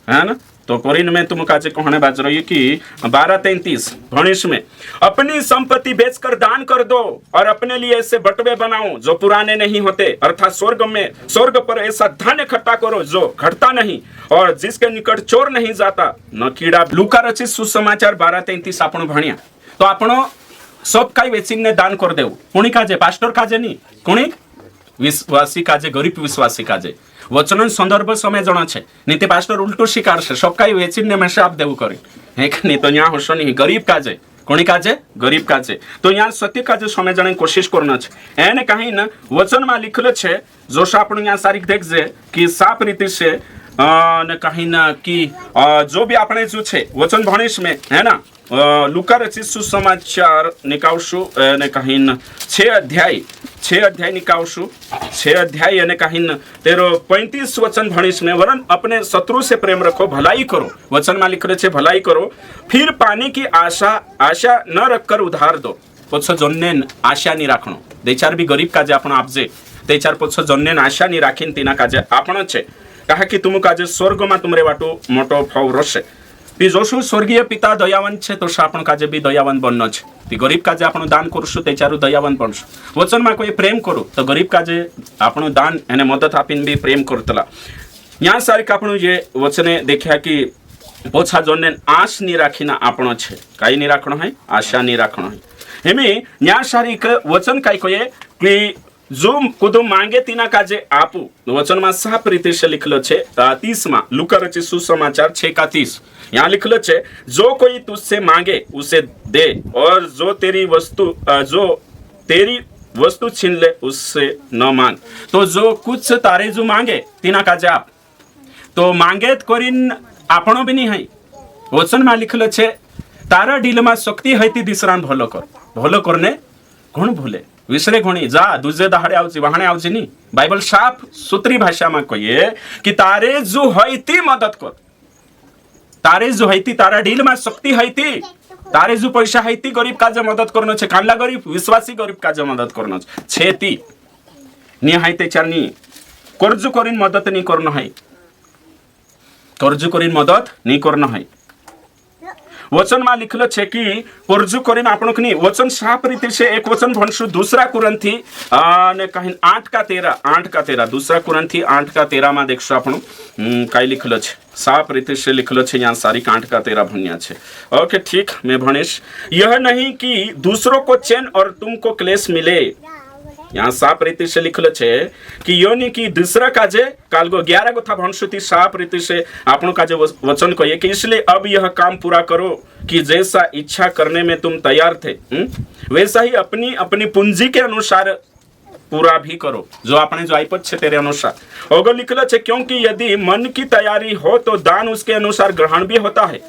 है ना। तो कोरिन में तुम काजे कहने बाज रही कि 12:33 भणिश में अपनी संपत्ति बेचकर दान कर दो और अपने लिए ऐसे बटवे बनाओ जो पुराने नहीं होते, अर्थात स्वर्ग पर ऐसा धन इकट्ठा करो जो घटता नहीं और जिसके निकट चोर नहीं जाता न कीड़ा। लूका रचित सुसमाचार 12:33 आपण भणिया तो आपण सब काई वेचीने दान कर देव कुणी काजे पास्टर काजे नहीं कुणी विश्वासी काजे गरीब विश्वासी काजे वचन संदर्भ समय जना छे नीति पास्टर उल्टू शिकार से सब काई वेचीने में आप देव करी है कि नहीं। तो यहाँ होशो नहीं गरीब काजे कोणी काजे गरीब काजे तो यहाँ सत्य काजे समय जाने कोशिश करना छे। एने कहीं न वचन में लिखलो छे जो आपण यहाँ सारिक देख जे कि साफ रीति से ने कहीं न कि जो भी आपने जो छे वचन भणिश में है ना लूका रचित सुसमाचार निकावशु ने कहीं न 6 अध्याय निकावशु 6 अध्याय ने कहीं न 35 वचन भणिश में वरन अपने शत्रु से प्रेम रखो भलाई करो, वचन में लिख रहे छे भलाई करो फिर पाने की आशा न रखकर उधार दो। पोछो जन्ने आशा नहीं राखणो दे चार भी गरीब काजे आपण आपजे ते चार पोछो जन्ने आशा नहीं राखीन तीना काजे आपण छे कहा कि तुम काजे स्वर्ग में तुमरे वाटो मोटो फव रसे ती जोशु स्वर्गीय पिता दयावान छे तो आपण काजे भी दयावान बननो छे ती गरीब काजे आपण दान करशु तेचारू दयावान बनशु वचन में कोई प्रेम करू तो गरीब काजे आपण दान एने मदद आपीन भी प्रेम करतला यहाँ सारी आपण जे वचने देखा कि पोछा जोने आश नी राखीना आपण छे काई नी राखणो है आशा नी राखणो है हेमे यहाँ सारी वचन काई कोये कि जो कुदो मांगे तीना काजे आपू वचन में साफ रीते से लिखलो छे 30 में लूका रचित सुसमाचार 6:30 यहाँ लिखलो छे जो कोई तुझसे मांगे उसे दे और जो तेरी वस्तु छीन ले उससे न मांग तो जो कुछ तारे जो मांगे तीना काजे आप तो मांगे करीन आपण भी नहीं है वचन में लिखलो छे तारा डील में शक्ति है ती दिसरान भलो करने गुण भूले विसरे गुणी जा दुजे दहाड़े आउची वहाने आउची नी बाइबल साफ सूत्री भाषा में कहिए कि तारे जो है ती मदद कर तारे जो है ती तारा डील में शक्ति है ती तारे जो पैसा है ती गरीब काजे मदद करनो छे कांडला गरीब विश्वासी गरीब काजे मदद करनो छे ती नी है ते चारनी कर्ज करीन मदद नी करनो है कर्ज करीन मदद नी करनो है वचन में लिखलो छे कि कर्ज करीन आपण कनी वचन साफ रीति से एक वचन भणसु दूसरा कुरंथी ने कहिन 8:13 दूसरा कुरंथी 8:13 में देखसु आपण काई लिखलो छे साफ रीति से लिखलो छे यहाँ सारी 8:13 भण्या छे ओके ठीक मैं भणेश यह नहीं कि दूसरों को चैन और तुमको क्लेश मिले यहाँ साफ रीति से लिखलो छे कि यो नहीं कि दूसरा काजे कालगो 11 गो था भणसुती साफ रीति से आपण काजे वचन कहिए कि इसलिए अब यह काम पूरा करो कि जैसा इच्छा करने में तुम तैयार थे वैसा ही अपनी अपनी पूंजी के अनुसार पूरा भी करो जो आपने जो आईपत छे तेरे अनुसार अगर लिखलो छे क्योंकि यदि मन की तैयारी हो तो दान उसके अनुसार ग्रहण भी होता है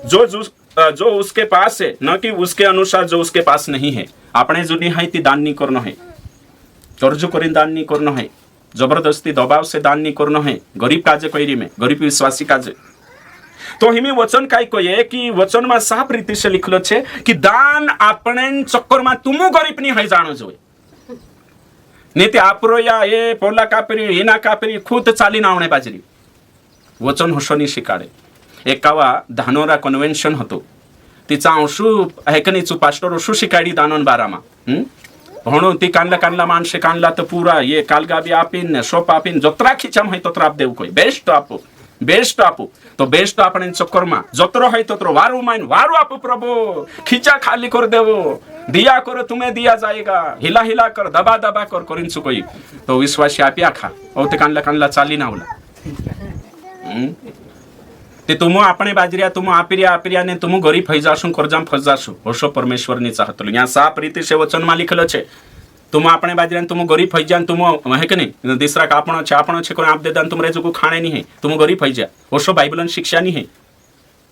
जो उसके पास है न कि उसके अनुसार जो उसके पास नहीं है आपने जो नहीं है ती दान नहीं करना है कर्ज करीन दान नहीं करना है जबरदस्ती दबाव से दान नहीं करना है गरीब काजे कईरी में गरीब विश्वासी काजे तो हिमी वचन काय कहे कि वचन में साफ रीति से लिखलो छे कि दान आपने चक्कर में तुमु गरीब नहीं है जानो जोए नहीं आपरो या ये पोला कापरी हिना कापरी खुद चाली नावणे बाजरी वचन हसनी शिकाडे एकावा धानोरा कन्वेन्शन हतो तिचा अंशू हेकनीचू पास्टर ओशू शिकाडी दानोन बारामा भणो ती कानला मानसे कानला तो पूरा ये कालगा भी आपिन सोप आपिन जतरा खिचाम है ततरा आप देव कोई बेस्ट आपू तो बेस्ट आपने चक्कर में जतरो है ततरो वारू माइन वारू आपू प्रभु खिचा खाली कर देवो दिया करो तुम्हें दिया जाएगा हिला हिला कर दबा दबा कर करिन कोई तो विश्वासी आपिया खा ओ ते कानला चाली नावला ते तुम आपणे बाजरिया तुम आपिरिया ने तुम गरीब फई जाशु कर्जाम फस जाशु होशो परमेश्वर ने चाहतलो यहाँ साफ रीति से वचन में लिखलो छे तुम आपणे बाजरिया तुम गरीब फई जान तुम है कि नहीं दूसरा का आपण छे कोन आप दे दान तुमरे जो खाणे नहीं है तुम गरीब फई जा होशो बाइबलन शिक्षा नहीं है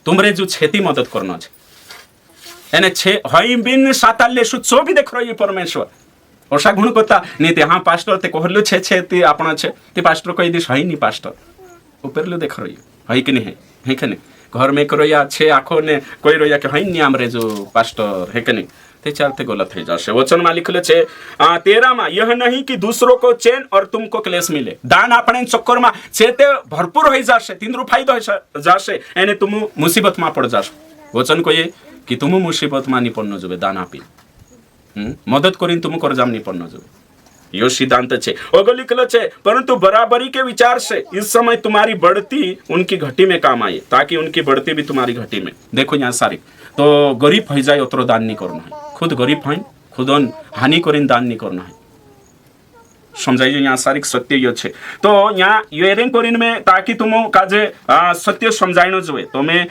तुमरे जो छेती मदद करनो छे एने छे हई बिन साताले सुचो भी देख रही परमेश्वर ओसा गुण कोता नहीं ते हां पास्टर ते कहलु छे ते आपण छे ते पास्टर कहि दिस हई नहीं पास्टर ऊपर लो देख रही है कि नहीं है कि नहीं घर में करोया छे आखो ने कोई रोया के हई नियम रे जो पास्टर है कि नहीं ते चालते गलत है जासे वचन में लिखले छे 13 में यह नहीं कि दूसरों को चैन और तुमको क्लेश मिले दान आपणे चक्कर में छेते भरपूर हो जासे तीन फायदो हो जासे एने तुम मुसीबत में पड़ जासो वचन को ये कि तुम मुसीबत में नहीं पड़नो जोबे दान आपी मदद करीन तुम कर्जाम नहीं पड़नो जोबे यो सिद्धांत छे ओगो लिखलो छे परंतु बराबरी के विचार से इस समय तुम्हारी बढ़ती उनकी घटी में काम आए ताकि उनकी बढ़ती भी तुम्हारी घटी में देखो यहाँ सारी तो गरीब हो जाए उतरो दान नहीं करना है खुद गरीब है खुद हानि करीन दान नहीं करना है समझाइए यहाँ सारी सत्य यो छे तो यहाँ येरें करीन में ताकि तुम काजे सत्य समझाइनो जोए तो मैं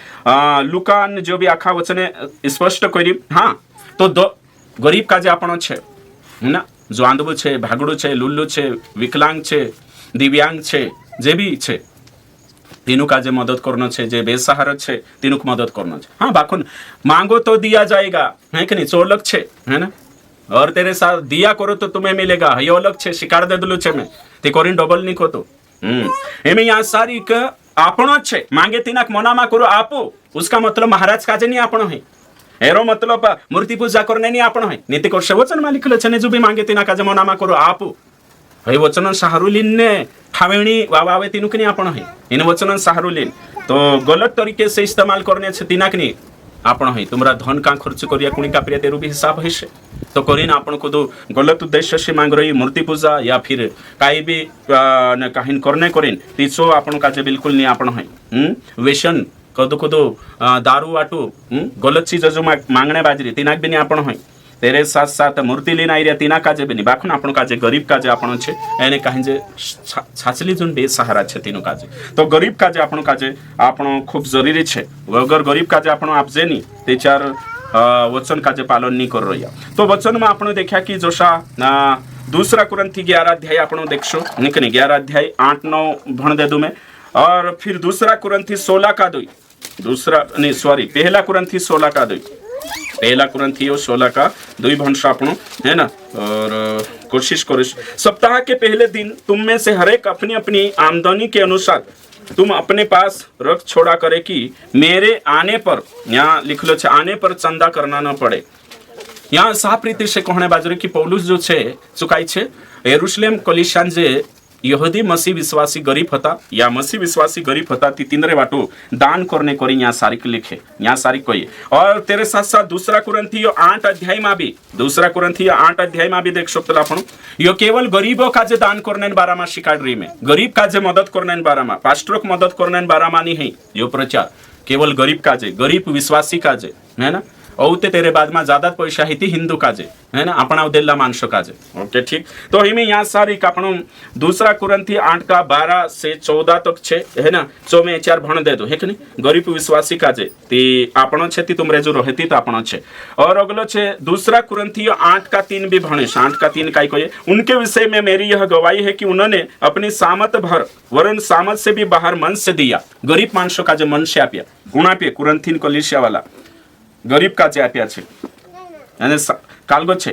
लुकान जो भी आखा वचने स्पष्ट करी हाँ तो गरीब काजे आपण छे है ना जो आंधळो छे भागड़ो छे लुल्लू छे विकलांग छे दिव्यांग छे जे भी छे तीनों का जे मदद करना छे जे बेसहारा छे तीनों को मदद करना छे हाँ बाखुन मांगो तो दिया जाएगा है कि नहीं चोलक छे है ना और तेरे साथ दिया करो तो तुम्हें मिलेगा ये अलग छे शिकार दे दलू छे मैं ते कोरिन डबल नहीं को तो एमे यहाँ सारी क आपणो छे मांगे तीनाक मनामा करो आपो उसका मतलब महाराज काजे नहीं आपणो है एरो मतलब मूर्ति पूजा करने नहीं आपण है नीति कर वचन में लिखल छे जो भी मांगे तीना काजे मनामा करो आपू हे वचन साहरुलीन ने ठावेणी वावे तीनु कि आपण है इन वचन साहरुलीन तो गलत तरीके से इस्तेमाल करने छे तिना कि आपण है तुमरा धन का खर्च करिया कुणी का प्रिय तेरु भी हिसाब है से तो करीन आपण को तो गलत उद्देश्य से मांग रही मूर्ति पूजा या फिर काई भी न काहिन करने करीन तीसो आपण का जे बिल्कुल नहीं आपण है वेशन कदो कदो दारू वाटू गलत चीज जो मांगने बाजरी तिना भी नहीं आपण है तेरे साथ साथ मूर्ति लेना आई तीना काजे बनी बाखन आपण काजे गरीब काजे आपण छे एने काहे जे छाछली जोन बेसहारा छे तीनो काजे तो गरीब काजे आपण काजे आपण खूब जरूरी छे अगर गरीब काजे आपण आप जेनी ते चार वचन काजे पालन नहीं कर रही तो वचन में आपण देखा कि जोशा दूसरा कुरंथी 11 अध्याय आपण देखशो निकने 11 अध्याय 8-9 भण दे दू मैं और फिर दूसरा कुरंथी 16 का 2 दूसरा नहीं सॉरी पहला कुरंथी 16 का 2 पहला कुरंथी 16 का 2 भंश आपण है ना और कोशिश करो सप्ताह के पहले दिन तुम में से हर एक अपनी अपनी आमदनी के अनुसार तुम अपने पास रख छोड़ा करे कि मेरे आने पर यहाँ लिख लो छे आने पर चंदा करना न पड़े यहाँ साफ रीति से कहने बाजरे कि पौलुस जो छे चुकाई छे यरूशलेम कलीसियान जे यहूदी मसीह विश्वासी गरीब था या मसीह विश्वासी गरीब था ती तीनरे वाटो दान करने करी यहाँ सारिक लिखे यहाँ सारिक कोई और तेरे साथ साथ दूसरा कुरंथी 8 अध्याय में भी दूसरा कुरंथी 8 अध्याय में भी देख सकते आपण यो केवल गरीबों का जे दान करने बारा में शिकायत रही में गरीब का जे मदद करने बारा में पास्टर को मदद करने बारा में नहीं है यो प्रचार केवल गरीब का जे गरीब विश्वासी का जे है ना औते तेरे बाद में ज्यादा पैसा ही हिंदू काजे है ना अपना उदेला मानस काजे ओके ठीक तो हिमें यहाँ सारी आपण दूसरा कुरंथी 8 का 12 से 14 तक छे है ना 4 में 4 भण दे दो है कि नहीं गरीब विश्वासी काजे ती आपण छे ती तुमरे जो रहती तो आपण छे और अगलो छे दूसरा कुरंथी 8 का 3 भी भणे 8 का 3 काई कोई उनके विषय में मेरी यह गवाही है कि उन्होंने अपनी सामत भर वरन सामत से भी बाहर मन से दिया गरीब मानसो का जो मन से आप्या गुणा पे कुरंथीन कलीसिया वाला गरीब का जे आप्या छे અને કાલગો છે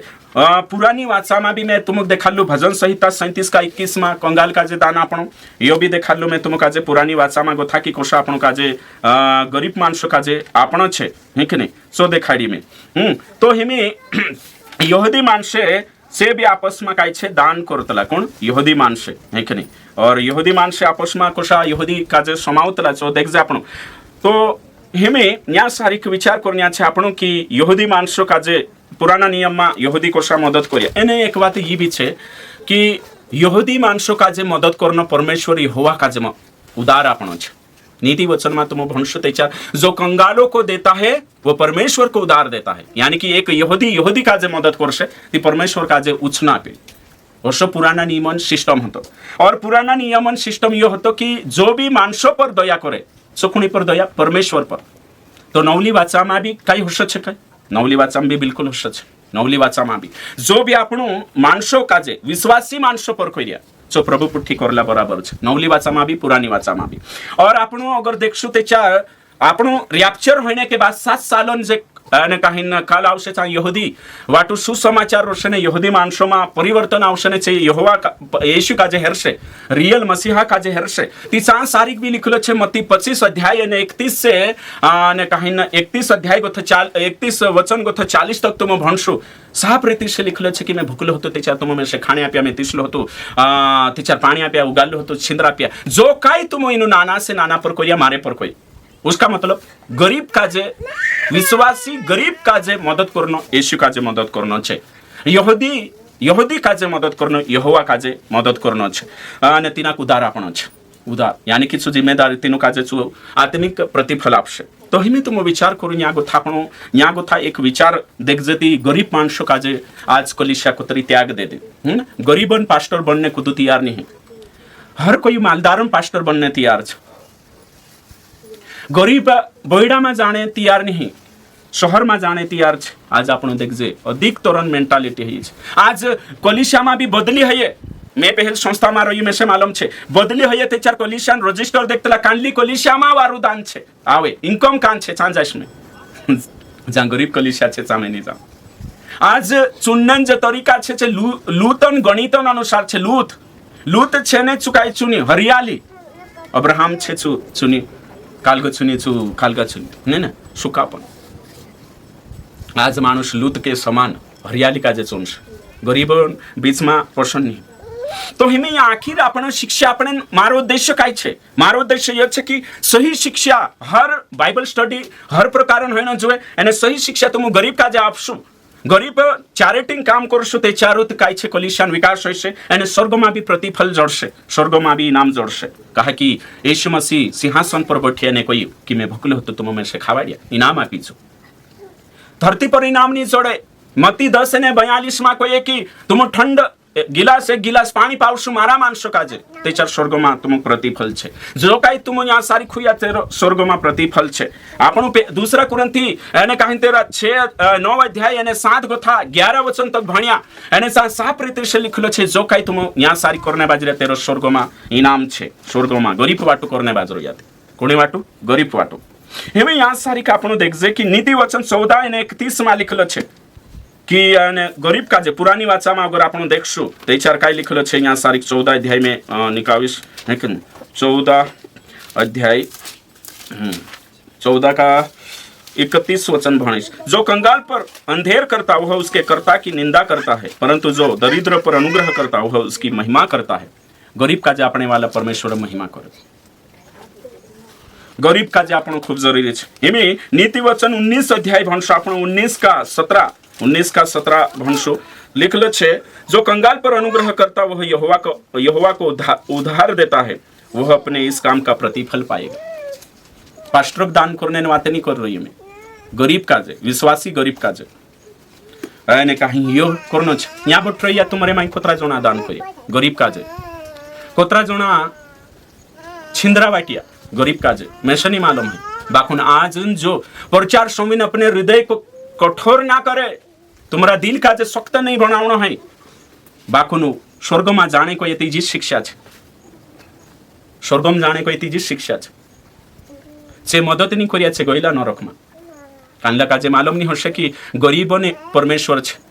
પુરાની વાચામાં भी मैं तुमको देखालू भजन संहिता 37 का 21 में कंगाल का जे दान आपण यो भी देखालू मैं तुमको काजे पुरानी वाचाમાં गोथा की कोशा आपण काजे गरीब मानसो काजे आपण छे है कि नहीं सो देखाड़ी में तो हिमे यहूदी मानसे से भी आपस में काय छे दान करतला कोण यहूदी मानसे है कि नहीं और यहूदी मानसे आपस में कोशा यहूदी काजे समावतला सो देख जे आपण तो हेमे या सारी विचार करने छे आपण की यहूदी मानसो काजे पुराना नियम में यहूदी कोशा मदद करिया एने एक बात ये भी छे कि यहूदी मानसो काजे मदद करना परमेश्वर यहोवा काजे में उदार आपण छे नीति वचन में तुम भंश तेचा जो कंगालों को देता है वो परमेश्वर को उदार देता है यानी कि एक यहूदी काजे मदद करशे ती परमेश्वर काजे उछना पे वर्षो पुराना नियमन सिस्टम हतो और पुराना नियमन सिस्टम यो हतो कि जो भी मानसो पर दया करे सुखुणी पर दया परमेश्वर पर तो नवली वाचाમાં भी कई होश छे कई नवली वाचाમાં भी बिल्कुल होश छे नवली वाचाમાં भी जो भी आपणो मानसो काजे विश्वासी मानसो पर करिया जो प्रभु पुठी करला बराबर छे नवली वाचाમાં भी पुरानी वाचाમાં भी और आपणो अगर देखशु तेचा आपणो रैप्चर होने के बाद 7 सालन जे અને કાહીન કાલ આવશે ત્યાં યહૂદી વાટુ સુસમાચાર રોશે ને યહૂદી માણસોમાં પરિવર્તન આવશે ને છે યહોવા યેશુ કાજે હેરશે रियल मसीहा काजे हेरशे ती सा सारिक भी लिखलो छे मत्ती 25 अध्याय અને 31 से અને કાહીન 31 अध्याय गोथ 31 वचन गोथ 40 तक तुम भणशो साफ रीति से लिखलो छे कि मैं भूखलो हतो तेचा तुम में से खाणे आप्या मैं तीसलो हतो तेचा पाणी आप्या उगालो हतो छिंद्रा आप्या जो काई तुम इनु नाना से नाना पर कोया मारे पर कोई उसका मतलब गरीब काजे विश्वासी गरीब काजे मदद करनो यीशु काजे मदद करनो छे यहूदी काजे मदद करनो यहोवा काजे मदद करनो छे અને तिनाक उदार आपणो छे उदार यानी कि जिम्मेदारी तीनो काजे चु आत्मिक प्रतिफल आपशे तो हिमे तुम विचार करू या गोथा आपणो या गोथा एक विचार देख जती गरीब माणसो काजे आज कलीसिया को तरी त्याग दे दे गरीबन पास्टर बनने को तो तैयार नहीं हर कोई मालदारन पास्टर बनने तैयार छे गरीब बोयडा में जाने तैयार नहीं शहर में जाने तैयार छे आज आपण देखजे अधिक तरण मेंटालिटी है आज कलीसिया में भी बदली है मैं पहल संस्था में रही में से मालूम छे बदली है ते चार कलीसिया रजिस्टर देखतला कांडली कलीसिया में वारू दान छे आवे इनकम कान छे चांजाश में जहां गरीब कलीसिया छे चामे नहीं जा आज चुन्नन जे तरीका छे लूतन गणितन अनुसार छे लूत छे ने चुकाई चुनी हरियाली अब्राहम छे चुनी कालगा चुनी कालगा चुनी नहीं ना सुखापन आज मानुष लूत के समान हरियाली काजे चुनशे गरीब बीच में पसंद नहीं तो हिमें आखिर आपण शिक्षा આપણે મારો ઉદ્દેશ્ય કાય છે? મારો ઉદ્દેશ્ય એ છે કે સહી શિક્ષા હર બાઇબલ સ્ટડી હર પ્રકારનો હોનો જોઈએ અને સહી શિક્ષા તો હું ગરીબ કાજે આપશું. ગરીબ ચેરિટી કામ કરશું તે ચારોત કાય છે કલિશાન વિકાસ હશે અને સ્વર્ગમાં બી પ્રતિફળ જળશે, સ્વર્ગમાં બી ઇનામ જળશે. કહે કે યીશુ મસીહ સિંહાસન પર બેઠી અને કહ્યું કે મેં ભૂખ્યો હતો તો મને ખવડાવ્યા, ઇનામ આપી છું. ધરતી પર ઇનામ ની જોડે મતી 10 અને 42 માં કહે કે તુમ ઠંડ गिलास एक गिलास पानी पावशु मारा मानशो काजे ते चार स्वर्ग में तुम प्रतिफल छे. जो काई तुम यहाँ सारी खुया तेरो स्वर्ग में प्रतिफल छे. आपणु दूसरा कुरंथी एने कहीं तेरा 6-9 अध्याय एने 7 गोथा 11 वचन तक भणिया एने साफ रीते से लिखलो छे जो काई तुम यहाँ सारी करने बाजरे तेरो स्वर्ग में इनाम छे. स्वर्ग में गरीब वाटू करने बाजरो याद कोणी वाटू गरीब वाटू. एवं यहाँ सारी का आपणु देखजे कि नीति वचन 14 અને 31 में लिखलो छे कि गरीब का जे पुरानी वाचा में अगर आप देखशु तो चार काय लिखलो छे यहाँ सारी 14 अध्याय में निकाविश है कि 14 अध्याय 14 का 31 वचन भणिश. जो कंगाल पर अंधेर करता वह उसके कर्ता की निंदा करता है, परंतु जो दरिद्र पर अनुग्रह करता वह उसकी महिमा करता है. गरीब का जे अपने वाला परमेश्वर महिमा करे. गरीब का जे आपण खूब जरूरी है. इमे नीति वचन 19 अध्याय भणशो आपण 19 का 17 भणशो लिखलो छे जो कंगाल पर अनुग्रह करता वह यहोवा को उधार देता है, वह अपने इस काम का प्रतिफल पाएगा. पास्टर दान करने ने बात नहीं कर रही मैं. गरीब का जे विश्वासी गरीब का जे एने कहीं यो करनो छे यहाँ बठ रही तुम्हारे माई कोतरा जोना दान करे. गरीब का जे कोतरा जोना छिंद्रा वाटिया गरीब का जे मैसे नहीं मालूम है. बाकुन आज जो प्रचार स्वामी अपने हृदय को कठोर ना करे, तुम्हारा दिल का जे सख्त नहीं बनावनो है. बाकुनु स्वर्ग में जाने को ये तीजी शिक्षा है. स्वर्ग में जाने को ये तीजी शिक्षा है. से मदद नहीं करिया छे गईला नरक में. कानला का जे मालूम नहीं होशे कि गरीबों ने परमेश्वर छे.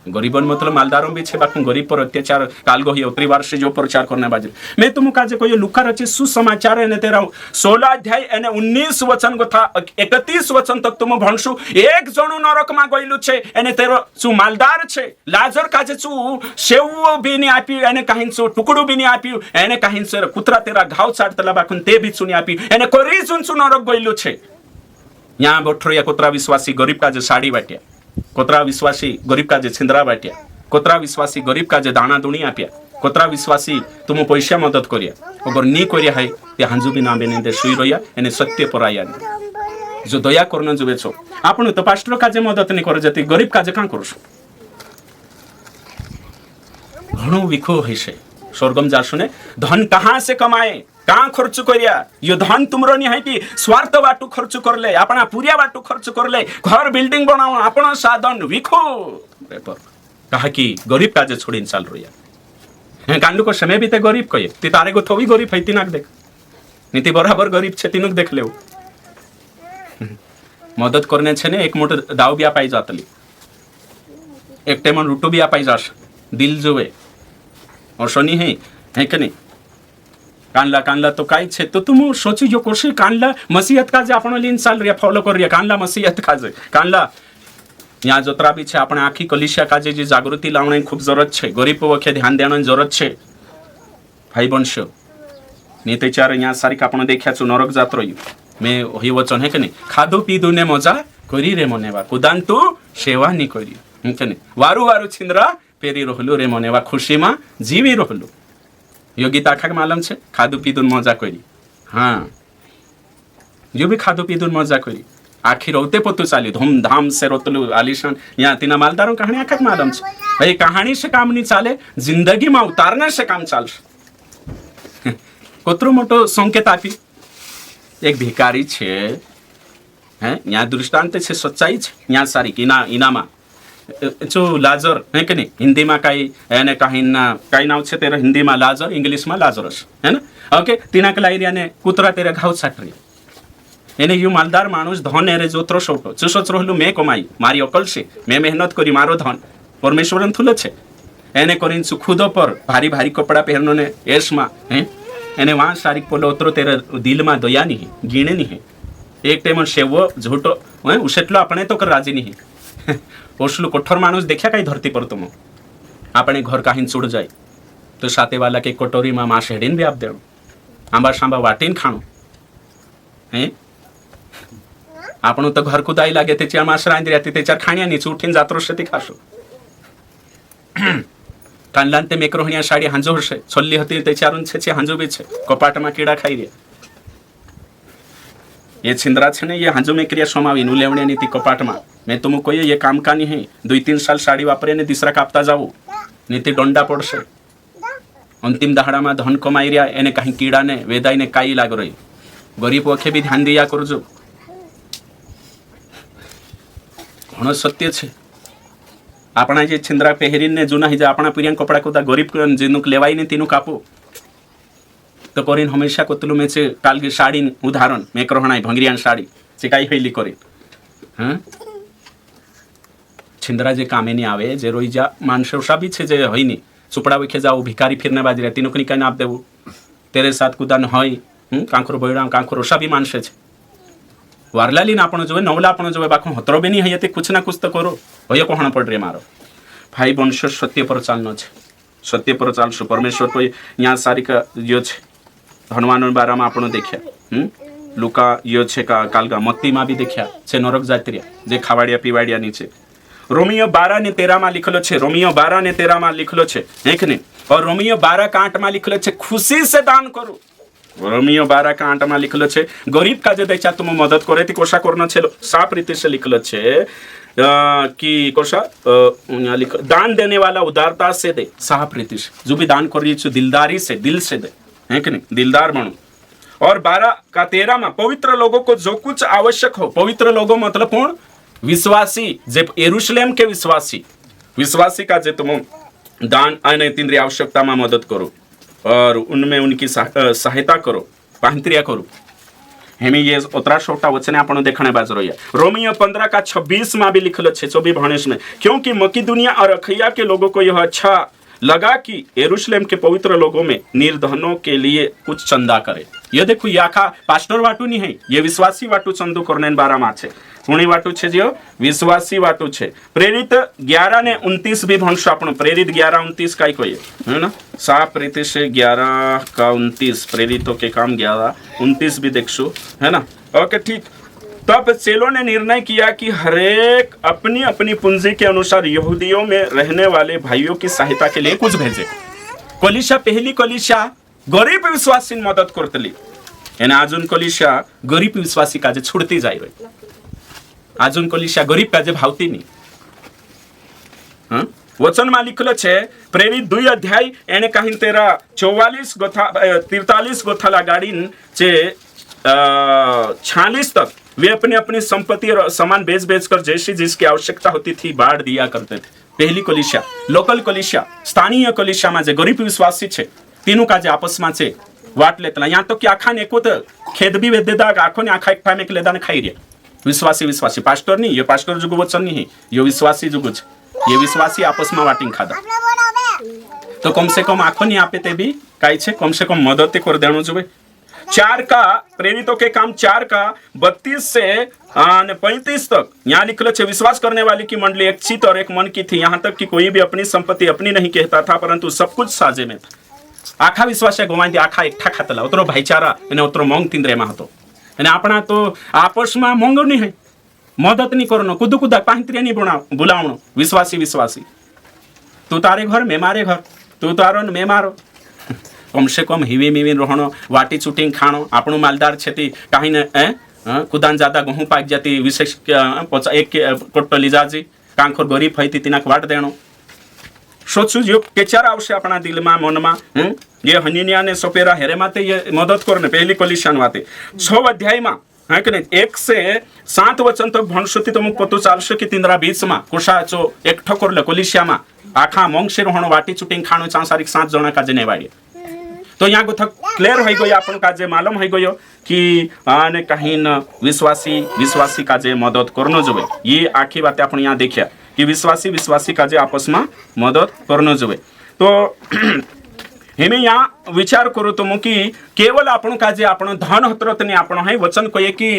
गरीबों मतलब मालदारों भी छे. बाकी गरीब पर अत्याचार काल गो ही बार से जो प्रचार करने बाजे मैं तुम काजे कोई लुका रचे सुसमाचार है तेरा 16 अध्याय एने 19 वचन को था 31 वचन तक तुम भणशु एक जणु नरक में गईलु छे एने तेरो सु मालदार छे. लाजर काजे सु सेव भी नहीं आपी एने कहीं सु टुकड़ू भी नहीं आपी एने कहीं से कुतरा तेरा घाव चाटतला बाकुन ते भी सुनी आपी एने कोरी सुन सु नरक गईलु छे. यहाँ बोठरिया कुतरा विश्वासी गरीब काजे साड़ी बाटिया, कोतरा विश्वासी गरीब का जे छिंद्रा बाटिया, कोतरा विश्वासी गरीब का जे दाना दुनी आपिया, कोतरा विश्वासी तुम पैसा मदद करिया अगर नी करिया है ते हांजू भी ना बेने दे सुई रहिया एने सत्य पर आया जो दया करना जुबे छो. आपण तो पास्टर का जे मदद नहीं कर जती गरीब का जे का करूछ घणो विखो हइसे. स्वर्गम जासु ने धन कहां से कमाए कहाँ खर्च करिया. यो धन तुमरो नहीं है कि स्वार्थ बाटू खर्च कर ले, अपना पूरिया बाटू खर्च कर ले, घर बिल्डिंग बनाओ अपना साधन विखो पेपर. कहा कि गरीब काजे छोड़ीन चल रही है. कांडू को समय भी ते गरीब कहे ती तारे को थोड़ी गरीब है तीनाक देख नीति बराबर गरीब छे तीनुक देख ले. मदद करने छे ने एक मोट दाव भी पाई जातली एक टाइम रूटो भी पाई जाश दिल जोवे और शनि है कि नहीं. कानला तो काई छे तो तुम सोची जो कोशी कानला मसीहत का जे आपण लीन साल रिया फॉलो कर रिया कानला मसीहत का जे कानला यहाँ जोतरा भी छे आपण आखी कलिसिया का जे जागृति लावणे खूब जरूरत छे. गरीब वखे ध्यान देने जरूरत छे. भाई वंश नीते चार यहाँ सारी का आपण देख्या छु नरक जात रही मैं ही वचन है कि नहीं. खादो पीदो ने मजा करी रे मनेवा कुदांतु सेवा नहीं करी है कि नहीं. वारु वारु छिंद्रा पेरी रहलु रे मनेवा खुशी में जीवी रहलु. यो गीत आखा के मालूम छे खादू पीदुन मजा करी. हाँ जो भी खादू पीदुन मजा करी आखिर रोते पोतु चाली धूमधाम से रोतलु आलिशान. यहाँ तीना मालदारों कहानी आखा के मालूम छे भाई कहानी से काम नहीं चाले जिंदगी में उतारने से काम चाल. कोतरो मोटो संकेत आपी एक भिकारी छे हैं यहाँ दृष्टांत छे सच्चाई छे यहाँ सारी इनामा जो लाजर है कि नहीं. हिंदी में कई एने कहीं नाव छे तेरा हिंदी में लाजर इंग्लिश में लाजरस है ना. ओके तीना के लाइरिया ने कुतरा तेरे घाव छाट रही एने यू मालदार मानुष धन एरे जोत्रो सोटो चुसोच रहलु मैं कमाई मारी अकल से मैं मेहनत करी मारो धन परमेश्वर थुले छे एने करीन खुदो पर भारी भारी कपड़ा पहनने ने एस में हैं एने वहाँ सारी पोलो उतरो तेरे दिल में दया नहीं गिणे नहीं. एक टाइम सेवो झूठो उसेटलो अपने तो कर राजी नहीं. ओसलू कठोर मानुष देखा कहीं धरती पर तुम अपने घर कहीं चुड़ जाए तो साथे वाला के कटोरी में मांस हेडीन भी आप देणो, आंबा सांबा वाटीन खाणो। हे आपण तो घर कुदाई लागे त्याच्या मांस रांधी राहते त्याच्यावर खाण्यानीच उठीन जात्रो शती खाशो। कानलान ते मेकरोहणिया साडी हांजो हशे छोल्ली होती त्याच्यारून छे हांजो भी छे कपाटમાં કીડા ખાઈ રહ્યા। ये छिंद्रा छे ने ये हांजो में क्रिया समावी नु लेवणे नीति कपाटમાં मैं तुम कोई ये काम का नहीं है 2-3 साल साड़ी वापरे ने तीसरा कापता जाऊ नीति दंडा पड़शे। अंतिम दहाड़ाમાં धन कमाई રહ્યા એને કहीं कीड़ा ने वेदाई ने काई लाग रही। गरीब वखे भी ध्यान दिया करजो, घणो सत्य छे। आपणा जे छिंद्रा પહેરીને ને જૂના જે આપણા પીરિયા કપડા કોતા ગરીબ જેનું લેવાય ને તેનું કાપો तो करीन हमेशा कोतलू में से काल की साड़ी उदाहरण मैं करहणाई भंगरियान साड़ी से काई हेली करीन। हाँ छिंद्रा जे कामे नहीं आवे जे रोई जा मानसोसा भी छे जे होई नहीं सुपड़ा विखे जाओ भिखारी फिरने बाजी रहती नौकरी कहीं आप देवो तेरे साथ कुदान होई कांकरो बयड़ा कांकरो सा भी मानसे छे। वारलाली ना आपण जोवे नवला आपण जोवे बाखो हतरो भी नहीं हयते कुछ ना कुछ तो करो होय कोहण पड़ रे मारो भाई वंश सत्य पर चालनो छे। सत्य पर चालशो परमेश्वर कोई यहाँ सारी का जो छे हनुमान बारा में आपण देख्या लुका यो छे का कालगा मत्ती में भी देख्या छे नरक जात्रिया जे खावाड़िया पीवाड़िया नी छे। रोमियो 12 ने 13 में लिखलो छे, रोमियो 12 ने 13 में लिखलो छे एक ने और रोमियो 12 का 8 में लिखलो छे खुशी से दान करो। रोमियो 12 का 8 में लिखलो छे गरीब का जे देचा तुम मदद करे ती कोशा करनो छे साफ रीति से लिखलो छे कि कोशा लिख दान देने वाला उदारता से दे साफ रीति से जो भी दान कर रही है दिलदारी से दिल से दे है कि नहीं दिलदार बनो। और 12 का 13 में पवित्र लोगों को जो कुछ आवश्यक हो, पवित्र लोगों मतलब कौन विश्वासी जे यरूशलेम के विश्वासी का जे तुम दान आने तीन आवश्यकता में मदद करो और उनमें उनकी सहायता करो पांत्रिया करो। हेमी ये उतरा छोटा वचने आपण देखने बाज रही है। रोमियो 15 का 26 में भी लिखल छे 24 में क्योंकि मकिदुनिया और अखैया के लोगों को यह अच्छा लगा कि यरूशलेम के पवित्र लोगों में निर्धनों के लिए कुछ चंदा करे। ये देखो ये आखा पास्टर वाटू नहीं है ये विश्वासी वाटू चंदू करने बारा में छे कुणी वाटू छे जो विश्वासी वाटू छे। प्रेरित 11 ने 29 भी भणशो आपण प्रेरित 11-29 काई कोई है ना साफ रीति से 11 का 29 प्रेरितों के काम 11-29 भी देखशो है ना। ओके ठीक। तब चेलों ने निर्णय किया कि हरेक अपनी अपनी पूंजी के अनुसार यहूदियों में रहने वाले भाइयों की सहायता के लिए कुछ भेजे। कलिशा पहली कलिशा गरीब विश्वासी मदद करतली एना आजुन कलिशा गरीब विश्वासी काजे छुड़ती जाई रही। आजुन कलिशा गरीब काजे भावती नहीं। हाँ वचन में लिखलो छे प्रेरित 2 अध्याय एने कहीं तेरा 43 गोथाला गाड़ीन चे 46 तक वे अपनी अपनी संपत्ति और सामान बेच कर जैसी जिसकी आवश्यकता होती थी बांट दिया करते थे। पहली कलिशा लोकल कलिशा स्थानीय कलिशा में जे गरीब विश्वासी छे तीनों का जे आपस में छे वाट लेता यहाँ तो कि आखा ने को तो खेद भी वेदेदा आखो ने आखा एक में लेदा ने खाई रे विश्वासी पास्टर नहीं ये पास्टर जुगु वचन नहीं है ये विश्वासी जुगु ये विश्वासी आपस में वाटिंग खादा तो कम से कम आखो नहीं आपे ते भी काई छे कम से कम मदद कर देनो जुबे। 4 का प्रेरितों के काम 4 का 32 से 35 तक यहाँ लिखल छे विश्वास करने वाली की मंडली एक चित और एक मन की थी यहाँ तक कि कोई भी अपनी संपत्ति अपनी नहीं कहता था परंतु सब कुछ साझे में था। आखा विश्वास गुमाई आखा एकठा खातला उतरो भाईचारा एने उतरो मोंग तींद्रे में हतो एने आपणा तो आपस में मोंगो नहीं है मदद नहीं करनो कुदु कुदा पांत्रिया नहीं बुलावणो विश्वासी तू तारे घर मैं मारे घर तू तारो मैं मारो कम से कम हिवी मिवी रहनो वाटी चुटिंग खानो आपणो मालदार छेती कहीं न कुदान ज्यादा गहूँ पाक जाती विशेष एक कोट्टली जाजी कांखोर गरीब है तिनाक वाट देनो सोचू जो केचार आवश्य अपना दिल में मन में ये हनीनिया ने सोपेरा हेरे माते ये मदद करने पहली कलिशान वाते 6 अध्याय में है कि नहीं 1 से 7 वचन तक भणसुती तो मुक पतो चालशे कि तिंद्रा बीच में कुशा चो एक ठोकर ले कलिशा में आखा मोंगशे रहणो वाटी चुटिंग खानो चांसारिक 7 जना का जने वाड़ी तो यहाँ को क्लियर हो गयो आपन का जे मालूम हो गयो कि आने कहीं न विश्वासी का जे मदद करनो जोबे। ये आखी बात अपन यहाँ देखिया कि विश्वासी का जे आपस में मदद करनो जोबे। तो हेमे यहाँ विचार करो तो मुकी केवल आपण का जे आपण धन हतरत ने आपण है वचन को कि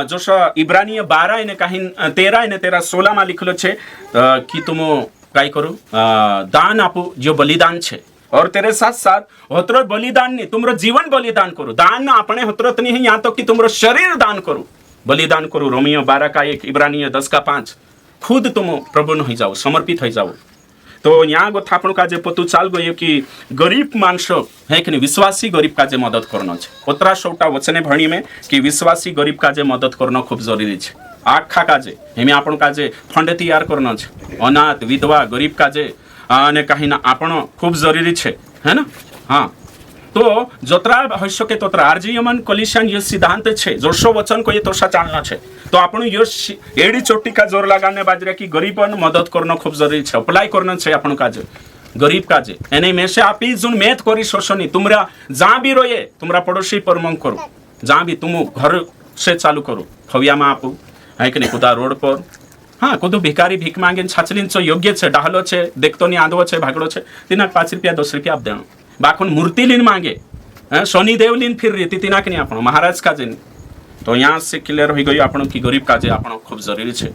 जोश इब्रानी 12 ने कहीं 13 16 में लिखलो छे कि तुम काई करो दान आपो जो बलिदान छे और तेरे साथ साथ होत्रो बलिदान नहीं, तुमरो जीवन बलिदान करो। दान आपने होत्रत नहीं, यहाँ तो कि तुमरो शरीर दान करो, बलिदान करो। रोमियो 12:1, इब्रानियो 10:5। खुद तुम प्रभु हो जाओ, समर्पित हो जाओ। तो यहाँ गोथा आपण काजे पतु चाल गयो कि गरीब मानस है कि नहीं, विश्वासी गरीब काजे मदद करना है। 15 वचने भणी में कि विश्वासी गरीब काजे मदद करना खूब जरूरी है। आखा काजे हेमी आपण काजे फंड तैयार करना है। अनाथ विधवा गरीब काजे ने कहीं ना आपण खूब जरूरी है ना। हाँ, तो जोतरा हस्य के तोतरा आरजीयमन कलिसियन ये सिद्धांत छे, जोशो वचन को ये तोषा चालना छे। तो आपण यो एडी चोटी का जोर लगाने बाजरे की गरीबन मदद करना खूब जरूरी छे, अप्लाई करना छे आपण काजे गरीब काजे। एने में से आपी जुन मेथ करी शोषणी तुमरा जहाँ भी रोये तुमरा पड़ोसी पर मंग करो, जहाँ भी तुम घर से चालू करो, खविया में आपू है कि नहीं, खुदा रोड पर। हाँ, कुदू भिकारी भीख मांगे छाचलीन छो योग्य छे, डाहलो छे, देखतो नहीं आंधो छे, भागड़ो छे, तिना 5 रुपया 10 रुपया आप देनो। बाखुन मूर्ति लीन मांगे, शनि देव लीन फिर रही तिना कि नहीं, आप महाराज काजे नहीं। तो यहाँ से क्लियर हो गई आपण की गरीब काजे आपण खूब जरूरी है।